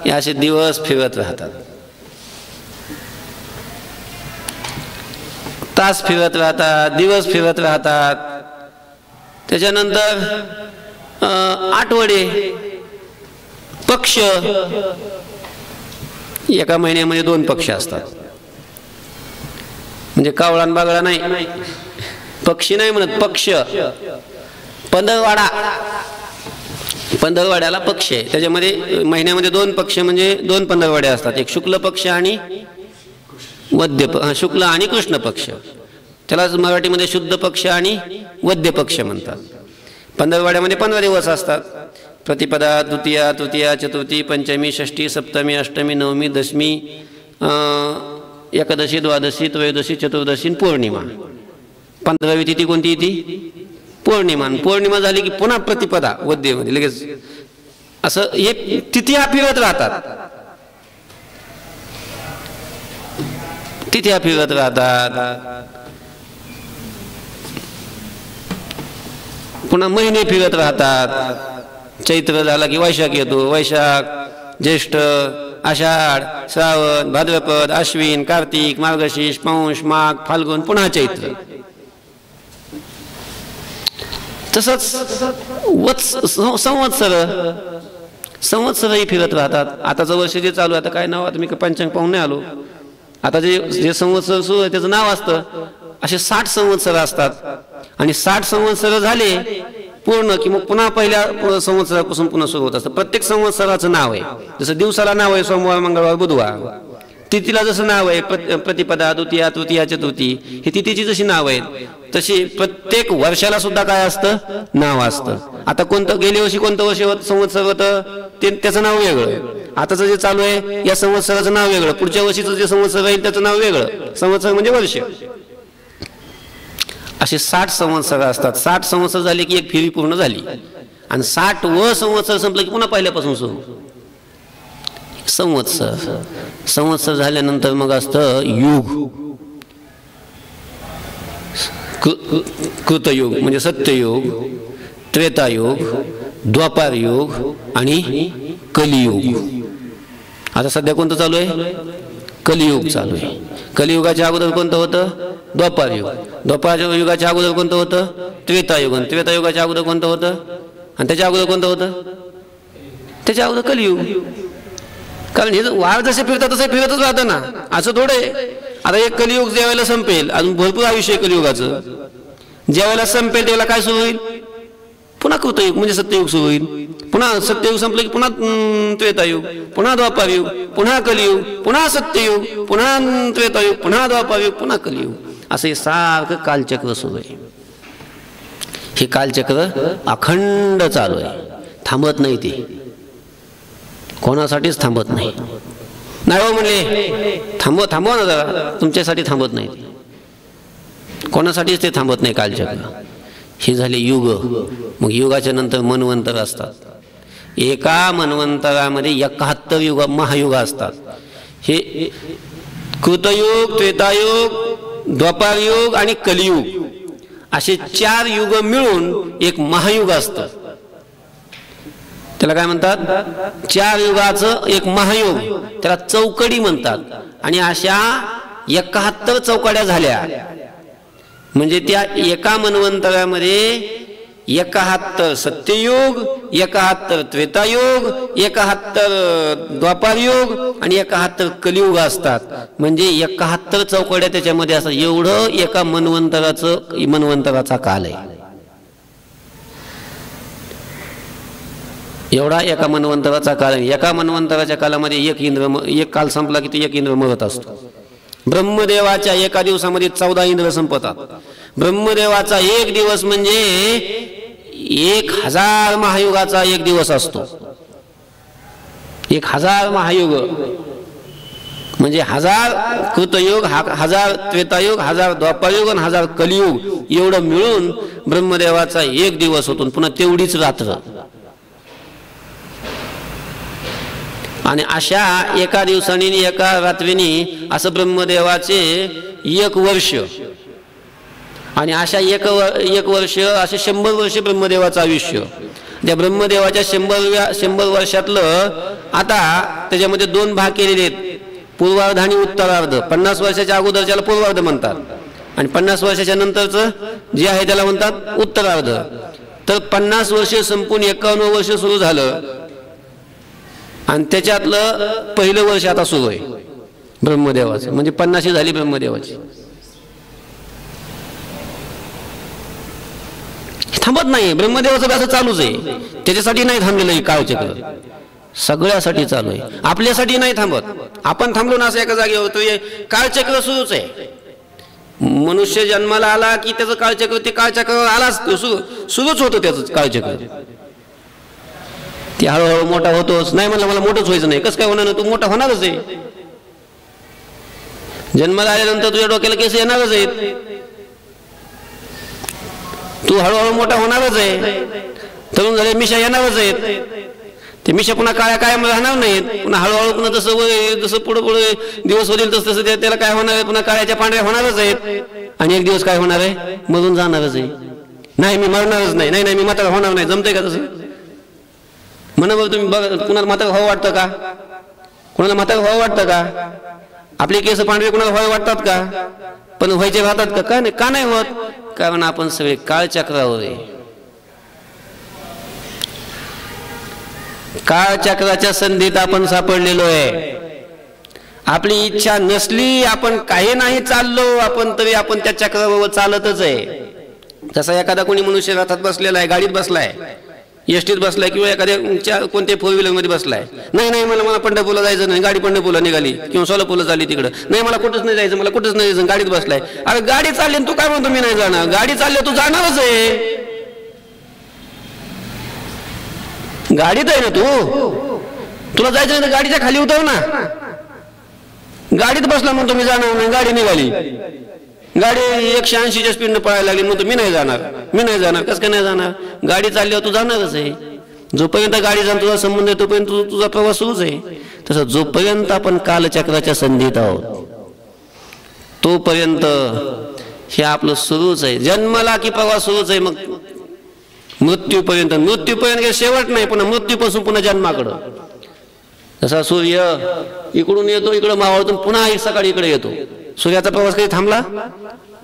हे असे दिवस फिरत राहतात. तास फिरत राहतात, दिवस फिरत राहतात. त्याच्यानंतर आठवडे, पक्ष. एका महिन्यामध्ये 2 पक्ष असतात. म्हणजे कावळा आणि बागळा नाही, पक्षी नाही म्हणत, पक्ष. पंधरवाडा, पंधरवाड्याला पक्ष आहे. त्याच्यामध्ये महिन्यामध्ये 2 पक्ष, म्हणजे 2 पंधरवाडे असतात. एक शुक्ल पक्ष आणि वद्य, शुक्ल आणि कृष्ण पक्ष. त्याला मराठीमध्ये शुद्ध पक्ष आणि वद्य पक्ष म्हणतात. पंधरवाड्यामध्ये 15 दिवस असतात. प्रतिपदा, द्वितीया, तृतीया, चतुर्थी, पंचमी, षष्ठी, सप्तमी, अष्टमी, नवमी, दशमी, एकादशी, द्वादशी, त्रयोदशी, चतुर्दशी, पौर्णिमा. 15वी तिथी कोणती येते, पौर्णिमा. पौर्णिमा झाली की पुन्हा प्रतिपदा वद्यमध्ये लगेच. असं हे तिथी फिरत राहतात, तिथी फिरत राहतात. पुन्हा महिने फिरत राहतात. चैत्र झाला की वैशाख येतो, वैशाख, ज्येष्ठ, आषाढ, श्रावण, भाद्रपद, अश्विन, कार्तिक, मार्गशीर्ष, पौष, माघ, फाल्गुन, पुन्हा चैत्र. तसंच संवत्सरही फिरत राहतात. आताचं वर्ष जे चालू आहे, आता काय नाव, आता मी पंचांग पाहून नाही आलो. आता जे संवत्सर सुरू आहे त्याचं नाव असतं. असे 60 संवत्सर असतात. आणि 60 संवत्सर झाले पूर्ण की मग पुन्हा पहिल्या संवत्सरापासून पुन्हा सुरू होत असतं. प्रत्येक संवत्सराचं नाव आहे. जसं दिवसाला नाव आहे सोमवार, मंगळवार, बुधवार. तिथीला जसं नाव आहे प्रतिपदा, द्वितीया, तृतीया, चतुर्थी, ही तिथीची जशी नाव आहेत, तशी प्रत्येक वर्षाला सुद्धा काय असतं, नाव असतं. आता कोणतं, गेल्या वर्षी कोणतं वर्ष संवत्सर होतं ते त्याचं नाव वेगळं. आताचं जे चालू आहे या संवत्सराचं नाव वेगळं. पुढच्या वर्षीचं जे संवत्सर राहील त्याचं नाव वेगळं. संवत्सर म्हणजे वर्ष. असे 60 संवत्सर असतात. 60 संवत्सर झाले की एक फेरी पूर्ण झाली. आणि 60व संवत्सर संपलं की पुन्हा पहिल्यापासून सुरू. संवत्सर झाल्यानंतर मग असतं युग. कृतयुग म्हणजे सत्ययुग, त्रेतायुग, द्वापारयुग आणि कलियुग. आता सध्या कोणतं चालू आहे, कलियुग चालू आहे. कलियुगाच्या अगोदर कोणतं होतं, द्वापारयुग. द्वापार युगाच्या अगोदर कोणतं होतं, त्रेतायुग. त्रेतायुगाच्या अगोदर कोणतं होतं, आणि त्याच्या अगोदर कोणतं होतं, त्याच्या अगोदर कलियुग. कारण हे वार जसे फिरतात तसे फिरतच राहतं ना, असं थोडे. आता एक कलियुग ज्या वेळेला संपेल, अजून भरपूर आयुष्य आहे कलियुगाचं, ज्या वेळेला संपेल त्यावेळेला काय सुरू होईल? पुन्हा कृतयुग म्हणजे सत्ययुग सुरू होईल. पुन्हा सत्ययुग संपलं की पुन्हा त्रेतायुग, पुन्हा द्वापारयुग, पुन्हा कलियुग, पुन्हा सत्ययुग, पुन्हा त्रेतायुग, पुन्हा द्वापारयुग, पुन्हा कलियुग, असं हे सारखं कालचक्र सुरू आहे. हे कालचक्र अखंड चालू आहे, थांबत नाही. ते कोणासाठीच थांबत नाही. नाही हो म्हणले थांबवा ना जरा, तुमच्यासाठी थांबत नाही, कोणासाठीच ते थांबत नाही कालचक्र. हे झाले युग. मग युगाच्या नंतर मन्वंतर असतात. एका मन्वंतरामध्ये 71 युग महायुग असतात. हे कृतयुग, त्रेतायुग, द्वापारयुग आणि कलियुग असे 4 युग मिळून एक महायुग असतं. त्याला काय म्हणतात? 4 युगाचं एक महायुग, त्याला चौकडी म्हणतात. आणि अशा 71 चौकड्या झाल्या म्हणजे त्या एका मन्वंतरामध्ये 71 सत्ययुग, 71 त्रेतायुग, 71 द्वापारयुग आणि 71 कलियुग असतात. म्हणजे 71 चौकड्या त्याच्यामध्ये असतात. एवढं एका मन्वंतराचा काल आहे. एवढा एका मन्वंतराचा काल आहे. एका मन्वंतराच्या कालामध्ये एक काल संपला की तो एक इंद्र मरत असतो. ब्रह्मदेवाच्या एका दिवसामध्ये 14 इंद्र संपतात. ब्रह्मदेवाचा एक दिवस म्हणजे 1000 महायुगाचा एक दिवस असतो. 1000 महायुग म्हणजे 1000 कृतयुग, 1000 त्रेतायुग, 1000 द्वापारयुग आणि 1000 कलियुग एवढं मिळून ब्रह्मदेवाचा एक दिवस होतो. पुन्हा तेवढीच रात्र. आणि अशा एका दिवसाने एका रात्रीने असं ब्रह्मदेवाचे 1 वर्ष. आणि अशा एक वर्ष असे 100 वर्ष ब्रह्मदेवाचं आयुष्य. त्या ब्रह्मदेवाच्या 100 वर्षातलं आता त्याच्यामध्ये 2 भाग केलेले आहेत, पूर्वार्ध आणि उत्तरार्ध. 50 वर्षाच्या अगोदरच्याला पूर्वार्ध म्हणतात आणि 50 वर्षाच्या नंतरचं जे आहे त्याला म्हणतात उत्तरार्ध. तर 50 वर्ष संपून 51 वर्ष सुरू झालं आणि त्याच्यातलं पहिलं वर्ष आता सुरू आहे ब्रह्मदेवाचं. म्हणजे 50 झाली ब्रह्मदेवाची. थांबत नाही. ब्रह्मदेवाचं असं चालूच आहे. त्याच्यासाठी नाही थांबलेलं आहे काळचक्र, सगळ्यासाठी चालू आहे. आपल्यासाठी नाही थांबत. आपण थांबलो ना असं एका जागेवर, तर काळचक्र सुरूच आहे. मनुष्य जन्माला आला की त्याचं काळचक्र, ते काळचक्रावर आलाच, सुरूच होतं त्याचं काळचक्र. ते हळूहळू मोठा होतोच. नाही म्हणलं मला मोठंच व्हायचं नाही, कसं काय होणार? तू मोठा होणारच आहे. जन्माला आल्यानंतर तुझ्या डोक्याला केस येणारच आहेत. तू हळूहळू मोठा होणारच आहे. तरुण झाले मिशा येणारच आहेत. ते मिशा पुन्हा काळ्या कायम राहणार नाहीत. पुन्हा हळूहळू पुन्हा जसं पुढे दिवस होतील तसं त्याला काय होणार आहे? पुन्हा काळ्याच्या पांढऱ्या होणारच आहेत. आणि एक दिवस काय होणार आहे? मरून जाणारच आहे. नाही मी मरणारच नाही, नाही नाही मी म्हातारा होणार नाही. जमतंय का तसं? म्हणा बरं तुम्ही बघा, कुणाला म्हातारा व्हावं वाटतं का? कुणाला म्हातारा व्हावं वाटतं का? आपले केस पांढरे कुणाला व्हावे वाटतात का? पण व्हायचे राहतात का? का नाही होत? कारण आपण सगळे काळचक्रावर आहे. काळचक्राच्या संधीत आपण सापडलेलो आहे. आपली इच्छा नसली, आपण काही नाही चाललो आपण, तरी आपण त्या चक्रावर चालतच आहे. जसा एखादा कोणी मनुष्य रथात बसलेला आहे, गाडीत बसलाय, एसटीत बसलाय किंवा एखाद्या कोणत्या 4 व्हीलर मध्ये बसलाय. नाही मला पंढरपूरला जायचं नाही, गाडी पंढरपूरला निघाली किंवा सोलापूरला झाली तिकडं. नाही मला कुठंच नाही जायचं, मला कुठंच नाही जायचं, गाडीत बसलाय. अरे गाडी चालली तू काय म्हणतो मी नाही जाणार? गाडी चालली तू जाणारच आहे. गाडीत आहे ना तू, तुला जायचं नाही तर गाडीच्या खाली उतरव ना. गाडीत बसला म्हणतो मी जाणार नाही, गाडी निघाली, गाडी 180च्या स्पीडनं पळायला लागली म्हणतो मी नाही जाणार, मी नाही जाणार. कसं काय नाही जाणार? गाडी चालल्यावर तू जाणारच आहे. जोपर्यंत गाडी जाऊन तुझा संबंध आहे तोपर्यंत तुझा प्रवास सुरूच आहे. तसं जोपर्यंत आपण कालचक्राच्या संधीत आहोत तोपर्यंत हे आपलं सुरूच आहे. जन्माला की प्रवास सुरूच आहे. मग मृत्यूपर्यंत शेवट नाही, पुन्हा मृत्यूपासून पुन्हा जन्माकडं. जसा सूर्य इकडून येतो, इकडं मावळतून पुन्हा सकाळी इकडे येतो. सूर्याचा प्रवास कधी थांबला?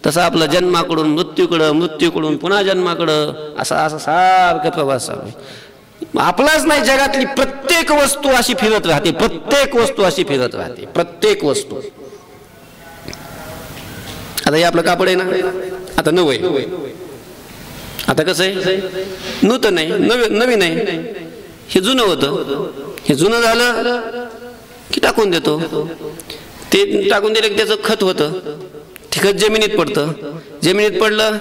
तसा आपला जन्माकडून मृत्यूकडं, मृत्यूकडून पुन्हा जन्माकडं, असा सारखा प्रवास चालू आहे. आपलाच नाही, जगातली प्रत्येक वस्तू अशी फिरत राहते, प्रत्येक वस्तू अशी फिरत राहते, प्रत्येक वस्तू. आता हे आपलं कापड आहे ना, आता नवं आहे, आता कसं आहे, नूतन आहे, नवीन आहे. हे जुनं होतं, हे जुनं झालं की टाकून देतो, ते टाकून दिलं की त्याचं खत होतं, ते खत जमिनीत पडतं, जमिनीत पडलं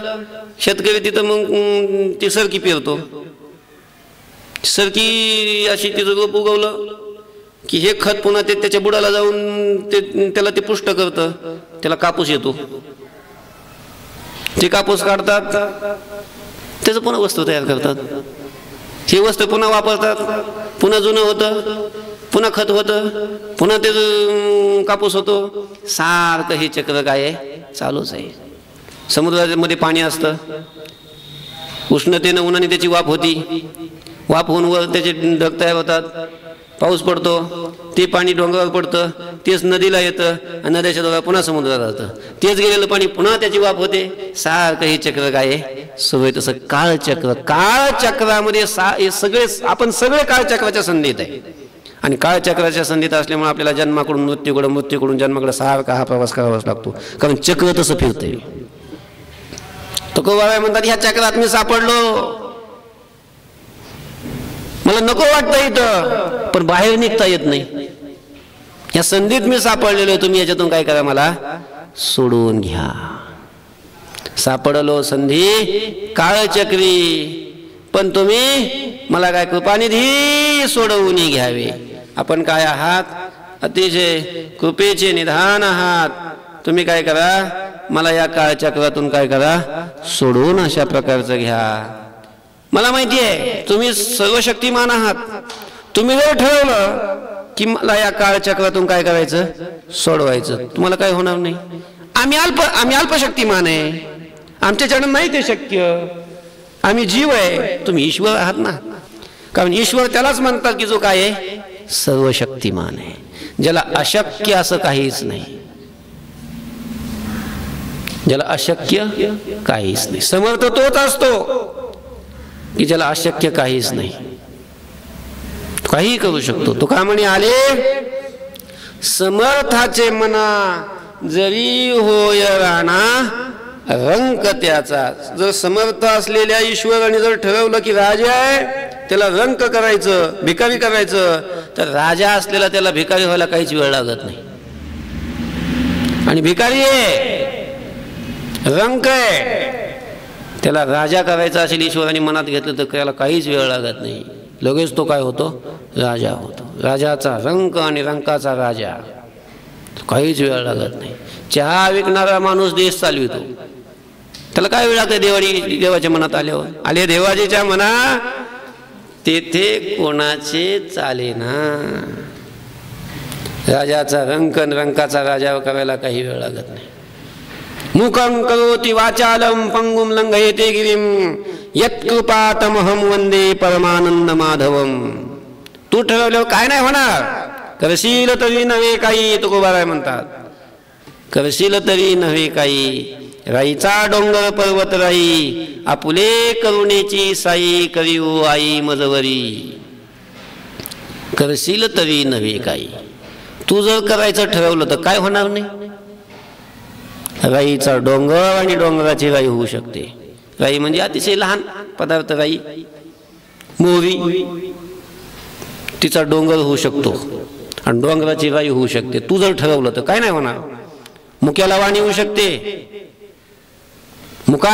शेतकरी तिथं मग ती सरकी पेरतो, सरकी अशी तिचं रोप उगवलं की हे खत पुन्हा ते त्याच्या बुडाला जाऊन त्याला ते पुष्ट करतं, त्याला कापूस येतो, ते कापूस काढतात, त्याचं पुन्हा वस्तू तयार करतात, ही वस्तू पुन्हा वापरतात, पुन्हा जुनं होतं, पुन्हा खत होतं, पुन्हा त्याचं कापूस होतो. सारखं हे चक्र काय आहे, चालूच आहे. समुद्रामध्ये पाणी असतं, उष्णतेनं उन्हाने त्याची वाफ होती, वाफ होऊन वर त्याचे ढग तयार होतात, पाऊस पडतो, ते पाणी डोंगरावर पडतं, तेच नदीला येतं आणि नद्याच्या डोंगरावर पुन्हा समुद्रात जातं, तेच गेलेलं पाणी पुन्हा त्याची वाफ होते. सारखं हे चक्र काय आहे, सुरू आहे. तसं काळचक्र, काळचक्रामध्ये सगळे आपण सगळे काळचक्राच्या संधीत आहे. आणि काळचक्राच्या संधीत असल्यामुळे आपल्याला जन्माकडून मृत्यूकडे, मृत्यूकडून जन्माकडे सारखा हा प्रवास करावाच लागतो, कारण चक्र तसं फिरतंय. तुकोबा म्हणतात ह्या चक्रात मी सापडलो, मला नको वाटतं इथं, पण बाहेर निघता येत नाही. या संधीत मी सापडलेलो, तुम्ही याच्यातून काय करा, मला सोडून घ्या. सापडलो संधी काळचक्री, पण तुम्ही मला काय कृपानिधी सोडवून घ्यावे. आपण काय आहात, अतिशय कृपेचे निधान आहात. तुम्ही काय करा, मला या काळचक्रातून काय करा, सोडून अशा प्रकारचं घ्या. मला माहिती आहे तुम्ही सर्वशक्तिमान आहात, तुम्ही जर ठरवलं की मला या काळचक्रातून काय करायचं, सोडवायचं, तुम्हाला काय होणार नाही. आम्ही अल्पशक्तिमान आहे, आमच्याच्यानं नाही ते शक्य, आम्ही जीव आहे, तुम्ही ईश्वर आहात ना. कारण ईश्वर त्यालाच म्हणतात की जो काय आहे, सर्वशक्तिमान आहे, ज्याला अशक्य असं काहीच नाही, ज्याला अशक्य काहीच नाही. समर्थ तोच असतो की ज्याला अशक्य काहीच नाही, काही करू शकतो. तो का म्हणे आले, समर्थाचे मना जरी होय राणा रंक त्याचा. जर समर्थ असलेल्या ईश्वराने जर ठरवलं की राजा आहे, त्याला रंक करायचं, भिकारी करायचं, तर राजा असलेला त्याला भिकारी व्हायला काहीच वेळ लागत नाही. आणि भिकारी आहे, रंक आहे, त्याला राजा करायचा असेल ईश्वराने मनात घेतलं तर त्याला काहीच वेळ लागत नाही, लगेच तो काय होतो, राजा होतो. राजाचा रंक आणि रंकाचा राजा, काहीच वेळ लागत नाही. चहा विकणारा माणूस देश चालवितो, त्याला काय वेळ लागते, देवाच्या मनात आले देवाजीच्या मना, तेथे कोणाचे चालेना. राजाचा रंक रंकाचा राजा करायला काही वेळ लागत नाही. मुखं करोति वाचालं पंगुं लंघयते गिरिं यत्कृपातमहं वंदे परमानंद माधवम. तू ठरवल्यावर काय नाही होणार, करशील तरी नव्हे काही. तुकोबाराय म्हणतात, करशील तरी नव्हे काही. राईचा डोंगर पर्वत राई, आपुले करुणेची साई करीऊ आई मजवरी. करशील तरी नव्हे काही. तू जर करायचं ठरवलं तर काय होणार नाही. राईचा डोंगर आणि डोंगराची राई होऊ शकते. राई म्हणजे अतिशय लहान पदार्थ, राई मोहरी, तिचा डोंगर होऊ शकतो आणि डोंगराची राई होऊ शकते. तू जर ठरवलं तर काय नाही होणार. मुक्याला वाणी होऊ शकते. मुका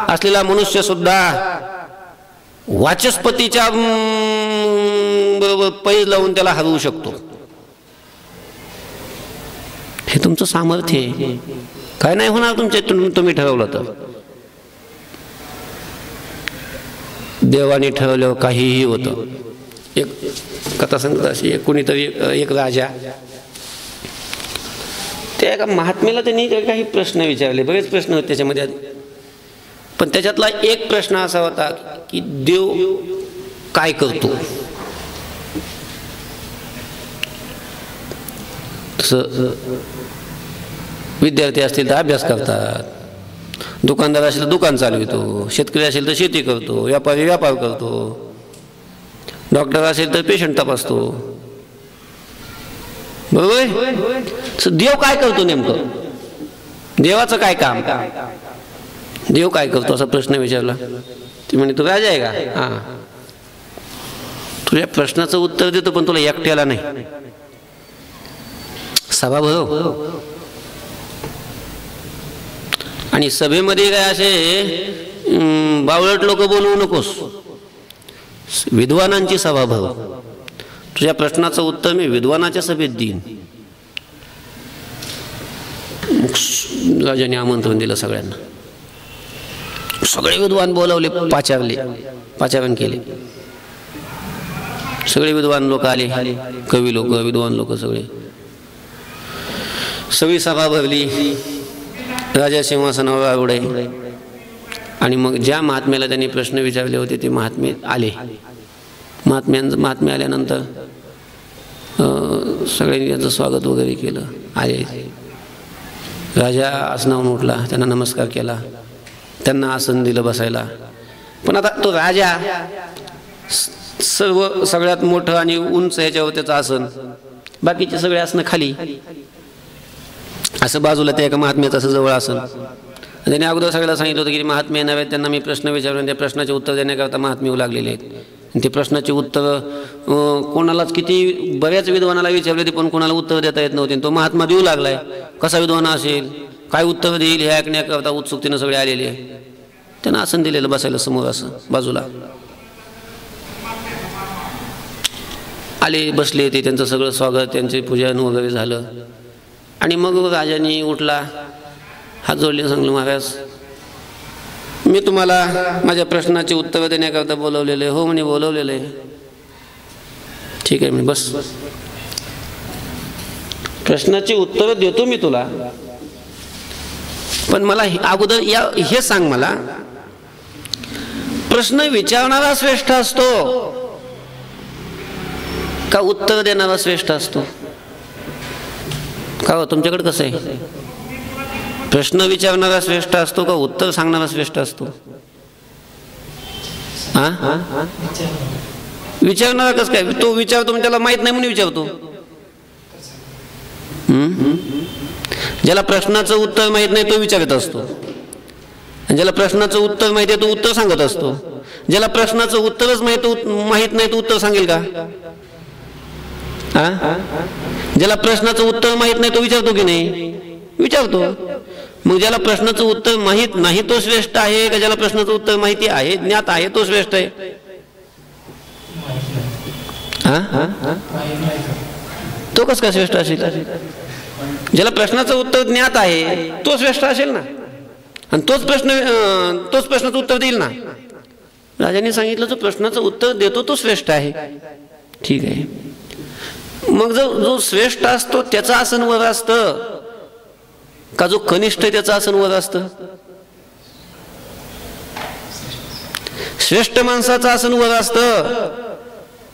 असलेला मनुष्य सुद्धा वाचस्पतीच्या बरोबर पैज लावून त्याला हरवू शकतो. हे तुमचं सामर्थ्य आहे, काय नाही होणार तुमचे, तुम्ही ठरवलं तर. देवाने ठरवल्यावर काहीही होतं. एक कथा सांगत अशी, कोणीतरी एक राजा, त्या एका महात्म्याला त्यांनी काही प्रश्न विचारले. बरेच प्रश्न होते त्याच्यामध्ये, पण त्याच्यातला एक प्रश्न असा होता की देव काय करतो. तसं विद्यार्थी असतील तर अभ्यास करतात, दुकानदार असेल तर दुकान चालवितो, शेतकरी असेल तर शेती करतो, व्यापारी व्यापार करतो. डॉक्टर असेल तर पेशंट तपासतो, बरोबर. देव काय करतो नेमकं, देवाचं काय काम, देव काय करतो असा प्रश्न विचारला. ती म्हणे तू राजा आहे का? हा. तुझ्या प्रश्नाचं उत्तर देतो पण तुला एकट्याला नाही, सभा भरव. आणि सभेमध्ये काय असे बावळट लोक बोलवू नकोस, विद्वानांची सभा भरव. तुझ्या प्रश्नाचं उत्तर मी विद्वानाच्या सभेत देईन. राजाने आमंत्रण दिलं सगळ्यांना, सगळे विद्वान बोलावले, पाचारण केले. सगळे विद्वान लोक आले, कवी लोक, विद्वान लोक, सगळी सभा भरली. राजा सिंहासनावर आरूढ. आणि मग ज्या महात्म्याला त्यांनी प्रश्न विचारले होते ते महात्मे आले. महात्मे आल्यानंतर सगळ्यांनी त्यांचं स्वागत वगैरे केलं. आले. राजा आसनावरून उठला, त्यांना नमस्कार केला, त्यांना आसन दिलं बसायला. पण आता तो राजा सगळ्यात मोठं आणि उंच ह्याच्यावर त्याचं आसन, बाकीचे सगळे आसनं खाली. असं बाजूला त्या एका महात्म्याचं असं जवळ आसन. त्याने अगोदर सगळ्याला सांगितलं होतं की महात्मे येणार आहेत, त्यांना मी प्रश्न विचारून त्या प्रश्नाचे उत्तर देण्याकरता महात्मे येऊ लागलेले आहेत. ते प्रश्नाचे उत्तर कोणालाच किती बऱ्याच विद्वानाला विचारले होते पण कोणाला उत्तर देता येत नव्हते. तो महात्मा देऊ लागलाय. कसा विद्वान असेल, काय उत्तर देईल हे ऐकण्याकरता उत्सुकतेनं सगळे आलेले आहे. त्यांना आसन दिलेलं बसायला समोर, असं बाजूला आले, बसले. ते त्यांचं सगळं स्वागत, त्यांचे पूजन वगैरे झालं. आणि मग राजाने उठला, हात जोडले, सांगलं महाराज मी तुम्हाला माझ्या प्रश्नाचे उत्तर देण्याकरता बोलवलेलं आहे. हो म्हणे बोलवलेलं आहे. ठीक आहे म्हणे, बस. प्रश्नाची उत्तर देतो मी तुला, पण मला अगोदर हे सांग, मला प्रश्न विचारणारा श्रेष्ठ असतो का उत्तर देणारा श्रेष्ठ असतो? का हो, तुमच्याकडे कसं आहे? प्रश्न विचारणारा श्रेष्ठ असतो का उत्तर सांगणारा श्रेष्ठ असतो? हा, विचारणारा कसं काय? तो विचारतो म्हणजे त्याला माहित नाही म्हणून विचारतो. ज्याला प्रश्नाचं उत्तर माहित नाही तो विचारत असतो, आणि ज्याला प्रश्नाचं उत्तर माहिती आहे तो उत्तर सांगत असतो. ज्याला प्रश्नाचं उत्तरच माहित नाही तो उत्तर सांगेल का? ज्याला प्रश्नाचं उत्तर माहित नाही तो विचारतो की नाही? विचारतो. मग ज्याला प्रश्नाचं उत्तर माहित नाही तो श्रेष्ठ आहे का ज्याला प्रश्नाचं उत्तर माहिती आहे, ज्ञात आहे, तो श्रेष्ठ आहे? तो कस काय श्रेष्ठ असेल? ज्याला प्रश्नाचं उत्तर ज्ञात आहे तो श्रेष्ठ असेल ना, आणि तोच प्रश्नाचं उत्तर देईल ना. राजाने सांगितलं जो प्रश्नाचं उत्तर देतो तो श्रेष्ठ आहे. ठीक आहे. मग जो श्रेष्ठ असतो त्याचं आसन वर असतं का जो कनिष्ठ आहे त्याचं आसन वर असतं? श्रेष्ठ माणसाचं आसन वर असतं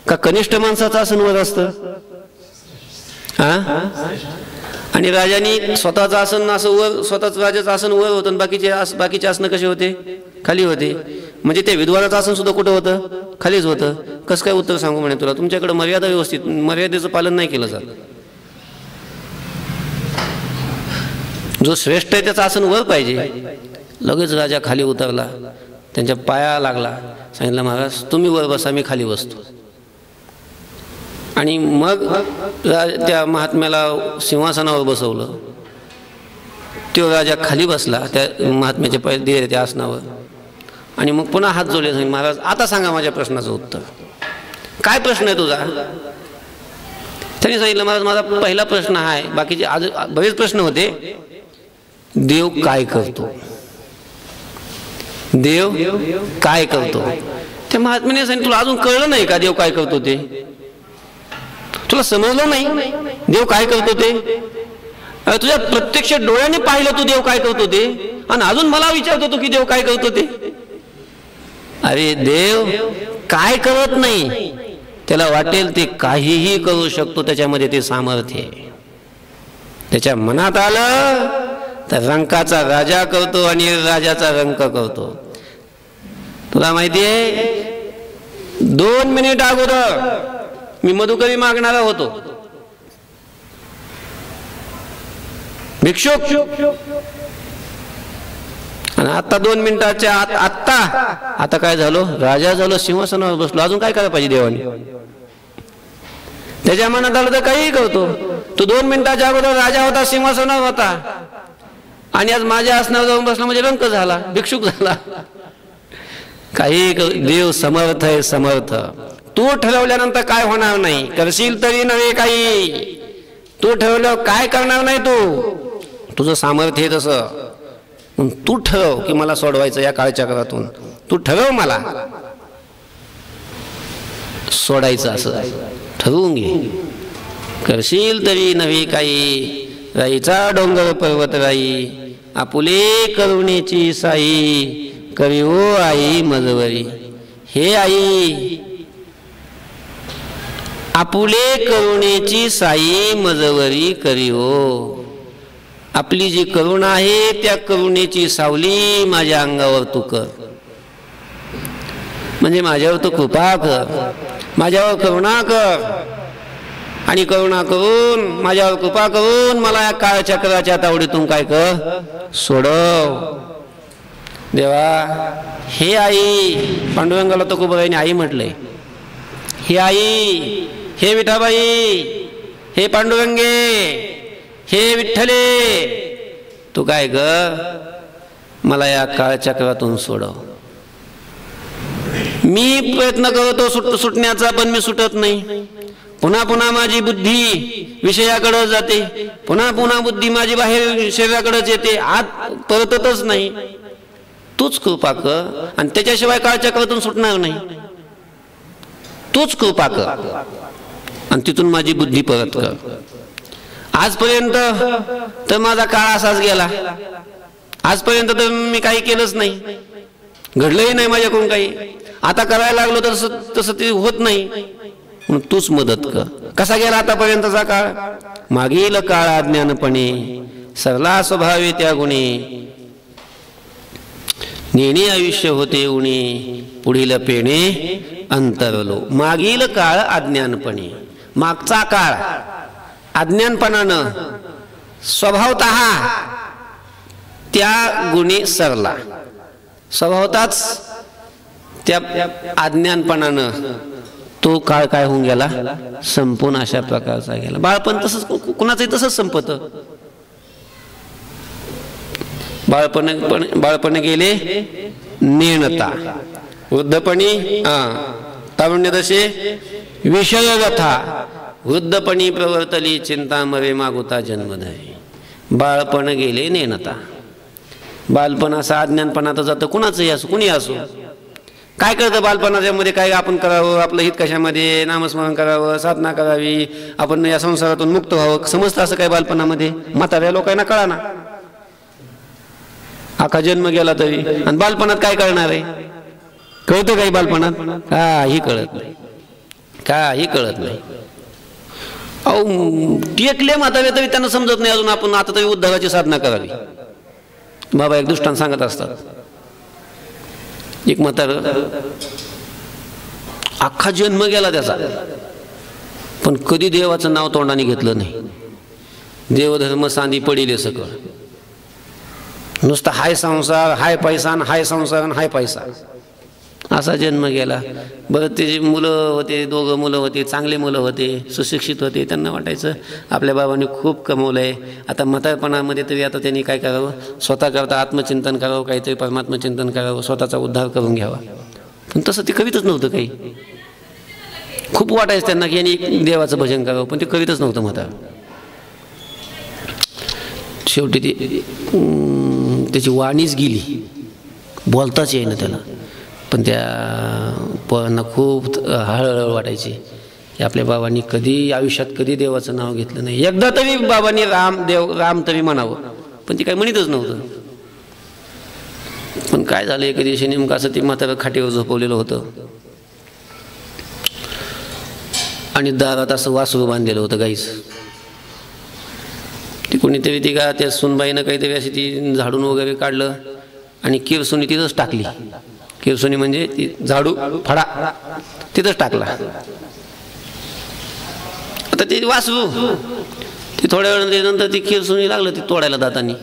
का कनिष्ठ माणसाचं आसन वर असतं? आणि राजाने स्वतःचं आसन असं वर, स्वतःच राजाचं आसन वर होतं आणि बाकीचे आसन कसे होते? खाली होते. म्हणजे ते विद्वानाचं आसन सुद्धा कुठं होतं? खालीच होतं. कसं काय उत्तर सांगू म्हणे तुला? तुमच्याकडे मर्यादा व्यवस्थित, मर्यादेचं पालन नाही केलं जात. जो श्रेष्ठ आहे त्याचं आसन वर पाहिजे. लगेच राजा खाली उतरला, त्यांच्या पाया लागला, सांगितलं महाराज तुम्ही वर बसा, मी खाली बसतो. आणि मग त्या महात्म्याला सिंहासनावर बसवलं. तो राजा खाली बसला त्या महात्म्याच्या पाय दिले त्या आसनावर, आणि मग पुन्हा हात जोडले, सांगितले महाराज आता सांगा माझ्या प्रश्नाचं उत्तर. काय प्रश्न आहे तुझा? त्यांनी सांगितलं महाराज माझा पहिला प्रश्न आहे, बाकीचे आज बरेच प्रश्न होते. देव काय करतो? देव काय करतो? त्या महात्म्याने सांगितलं तुला अजून कळलं नाही का देव काय करतो ते? तुला समजलं नाही देव काय करतो ते? तुझ्या प्रत्यक्ष डोळ्याने पाहिलं तू देव काय करतो ते, आणि अजून मला विचारतो तू की देव काय करतो ते? अरे देव काय करत नाही, त्याला वाटेल ते काहीही करू शकतो, त्याच्यामध्ये ते सामर्थ्य आहे. त्याच्या मनात आलं तर रंकाचा राजा करतो आणि राजाचा रंक करतो. तुला माहिती आहे 2 मिनिट अगोदर मी मधुकरी मागणारा होतो. भिक्षुक. आणि आता 2 मिनिटाच्या आत आता काय झालं? राजा झालो, सिंहासनावर बसलो. अजून काय करायला पाहिजे देवाने? त्याच्या मनात आलं तर काही करतो. तो 2 मिनिटाच्या अगोदर राजा होता, सिंहासनावर होता, आणि आज माझ्या आसनावर जाऊन बसला म्हणजे रंक झाला, भिक्षुक झाला. काही देव समर्थ आहे, समर्थ. तू ठरवल्यानंतर काय होणार नाही. करशील तरी नव्हे काही. तू ठरवलं काय करणार नाही. तुझं सामर्थ्य आहे तसं. तू ठरव की मला सोडवायचं या काळचक्रातून. तू ठरव मला सोडायचं, असं ठरवून घे. करशील तरी नव्हे काही. राईचा डोंगर पर्वत राई, आपुले करुणेची साई, करी ओ आई मजवरी. हे आई, आपुले करुणेची साई मजवरी करी हो. आपली जी करुणा आहे त्या करुणेची सावली माझ्या अंगावर तू कर. म्हणजे माझ्यावर तू कृपा कर, माझ्यावर करुणा कर, आणि करुणा करून माझ्यावर कृपा करून मला या काळचक्राच्या तावडीतून काय कर, सोडव. देवा, हे आई. पांडुरंगाला तो कुबराईने आई म्हटलंय. हे आई, हे विठाबाई, हे पांडुरंगे, हे विठ्ठले, तू काय कर, मला या काळचक्रातून सोडव. मी प्रयत्न करतो सुटण्याचा, पण मी सुटत नाही. पुन्हा पुन्हा माझी बुद्धी विषयाकडे जाते, पुन्हा पुन्हा बुद्धी माझी बाहेर शरीराकडेच येते, आत परततच नाही. तूच कृपा कर, आणि त्याच्याशिवाय काळचक्रातून सुटणार नाही. तूच कृपा कर, आणि तिथून माझी बुद्धी परत कर. आजपर्यंत तर माझा काळ असाच गेला. आजपर्यंत तर मी काही केलंच नाही, घडलंही नाही माझ्याकडून काही. आता करायला लागलो तर तसं ते होत नाही. म्हणून तूच मदत कर. कसा गेला आतापर्यंतचा काळ? मागील काळ अज्ञानपणे, सरला स्वभावे त्या गुणे, नेणे आयुष्य होते उणे, पुढील पेणे अंतरलो. मागील काळ अज्ञानपणे, मागचा काळ अज्ञानपणानं स्वभावतः त्या गुणी सरला. स्वभावताच त्या अज्ञानपणानं तो काळ काय होऊन गेला, संपून अशा प्रकारचा गेला. बाळपण तसंच, कुणाचंही तसंच संपत. बाळपण गेले नेणता, वृद्धपणी तारुण्य दशे विषय व्यथा, वृद्धपणी प्रवर्तली चिंता मरे मागुता जन्मधारी. बाळपण गेले नेणता. बालपण असं अज्ञानपणात जातं, कुणाचंही असो, कुणी असो. काय करतं बालपणाच्या मध्ये? काय आपण करावं, आपलं हित कशामध्ये, नामस्मरण करावं, साधना करावी, आपण या संसारातून मुक्त व्हावं, समजतं असं काय बालपणामध्ये? म्हाताऱ्या लोकांना कळा ना. अख्खा जन्म गेला तरी. आणि बालपणात काय कळणार आहे? कळतं काही बालपणात? काही कळत नाही, काही कळत नाही. अहो, टेकले म्हातारे तरी त्यांना समजत नाही अजून आपण आता तरी उद्धाराची साधना करावी. बाबा एक दृष्टांत सांगत असतात. एक म्हातार, अख्खा जन्म गेला त्याचा, पण कधी देवाचं नाव तोंडाने घेतलं नाही. देवधर्म सांदी पडिले सगळं. नुसतं हाय संसार, हाय पैसा, हाय संसार, हाय पैसा, असा जन्म गेला. बरं, त्याची मुलं होते, 2 मुलं होते, चांगले मुलं होते, सुशिक्षित होते. त्यांना वाटायचं आपल्या बाबांनी खूप कमवलं आहे, आता म्हातारपणामध्ये तरी आता त्यांनी काय करावं, स्वतः करता आत्मचिंतन करावं, काहीतरी परमात्मचिंतन करावं, स्वतःचा उद्धार करून घ्यावा. पण तसं ते करीतच नव्हतं. काही खूप वाटायचं त्यांना की यांनी देवाचं भजन करावं, पण ते करीतच नव्हतं म्हातार. शेवटी त्याची वाणीच गेली, बोलताच येईना त्याला. पण त्या पोरांना खूप हळहळ वाटायची की आपल्या बाबांनी कधी आयुष्यात कधी देवाचं नाव घेतलं नाही. एकदा तरी बाबांनी राम तरी म्हणावं, पण ते काय म्हणतच नव्हतं. पण काय झालं, एके दिवशी नेमकं असं ते म्हातारं खाटीवर झोपवलेलं होतं, आणि दारात असं वासरू बांधलेलं होतं गाईस. ती कोणीतरी ती का त्या सुनबाईनं काहीतरी अशी ती झाडून वगैरे काढलं आणि किरसुनी तिथंच टाकली. किरसुनी म्हणजे ती झाडू फडा तिथंच टाकला. आता ती वासरू ती थोड्या वेळानंतर ती किरसुनी लागलं ती तोडायला दातानी.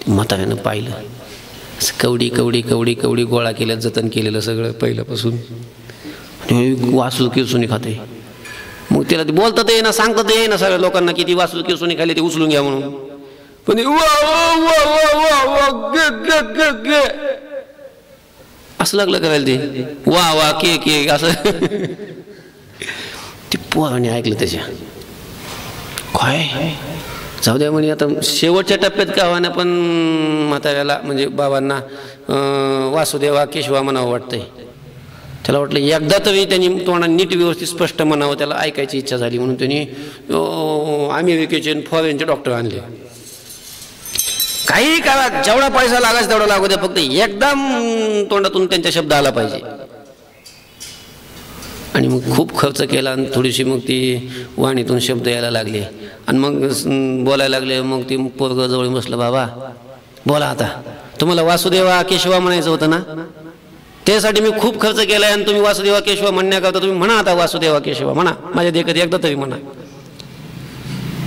म्हाताऱ्यानं पाहिलं कवडी कवडी कवडी कवडी गोळा केल्या जतन केलेलं सगळं पहिल्यापासून. वासरू किरसुनी खाते. मग तिला ते बोलतात येईना सांगतात येईना सगळ्या लोकांना की ती वासरू किरसुनी खाली ती उचलून घ्या म्हणून. पण असं लागलं करायला ते वा वा के के असं. ती पोराने ऐकलं त्याच्या काय जाऊ द्या म्हणे आता शेवटच्या टप्प्यात का व्हाना पण म्हाताऱ्याला म्हणजे बाबांना वासुदेवा केशवा म्हणावं वाटतंय. त्याला वाटलं एकदा तरी त्यांनी तोंडा नीट व्यवस्थित स्पष्ट म्हणावं. त्याला ऐकायची इच्छा झाली म्हणून त्यांनी अमेरिकेचे फॉरेनचे डॉक्टर आणले. काही करा जेवढा पैसा लागायचा तेवढा लागू द्या फक्त एकदम तोंडातून त्यांचा शब्द आला पाहिजे. आणि मग खूप खर्च केला आणि थोडीशी मग ती वाणीतून शब्द यायला लागले आणि मग बोलायला लागले. मग ती पोरगं जवळ बसलं. बाबा बोला आता तुम्हाला वासुदेवा केशवा म्हणायचं होतं ना त्यासाठी मी खूप खर्च केलाय आणि तुम्ही वासुदेवा केशवा म्हणण्याकरता तुम्ही म्हणा आता वासुदेवा केशवा म्हणा माझ्या देखत एकदा तरी म्हणा.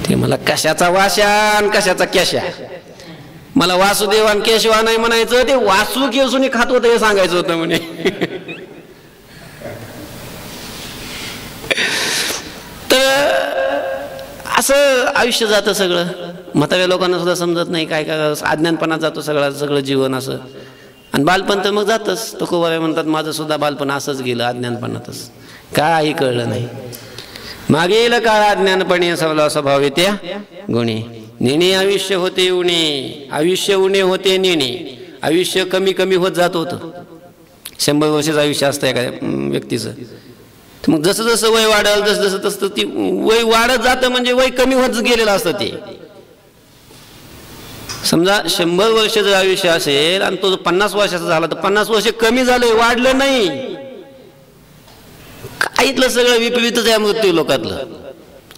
ते मला कशाचा वाशा आणि कशाचा केशा मला वासुदेवा आणि केशवा नाही म्हणायचं ते वासू केसुनी खात होतं हे सांगायचं होतं म्हणे. असं आयुष्य जातं सगळं. म्हाताऱ्या लोकांना सुद्धा समजत नाही काय काय अज्ञानपणात जातो सगळं जीवन असं. आणि बालपण तर मग जातच. तुकोबाराय म्हणतात माझं सुद्धा बालपण असंच गेलं अज्ञानपणातच काही कळलं नाही. मागेल काळ अज्ञानपणे सवला स्वभाव येत्या गुणे नेणे आयुष्य होते उणे आयुष्य उणे होते नेणे. आयुष्य कमी कमी होत जात होतं. 100 वर्षाचं आयुष्य असतं एखाद्या व्यक्तीचं. मग जसं जसं वय वाढल जसं जसं तसं ती वय वाढत जातं म्हणजे वय कमी होत गेलेलं असतं. ते समजा 100 वर्ष जर आयुष्य असेल आणि तो 50 वर्षाचा झाला तर 50 वर्ष कमी झालंय वाढलं नाही. काहीतलं सगळं विपरीतच आहे मृत्यू लोकातलं.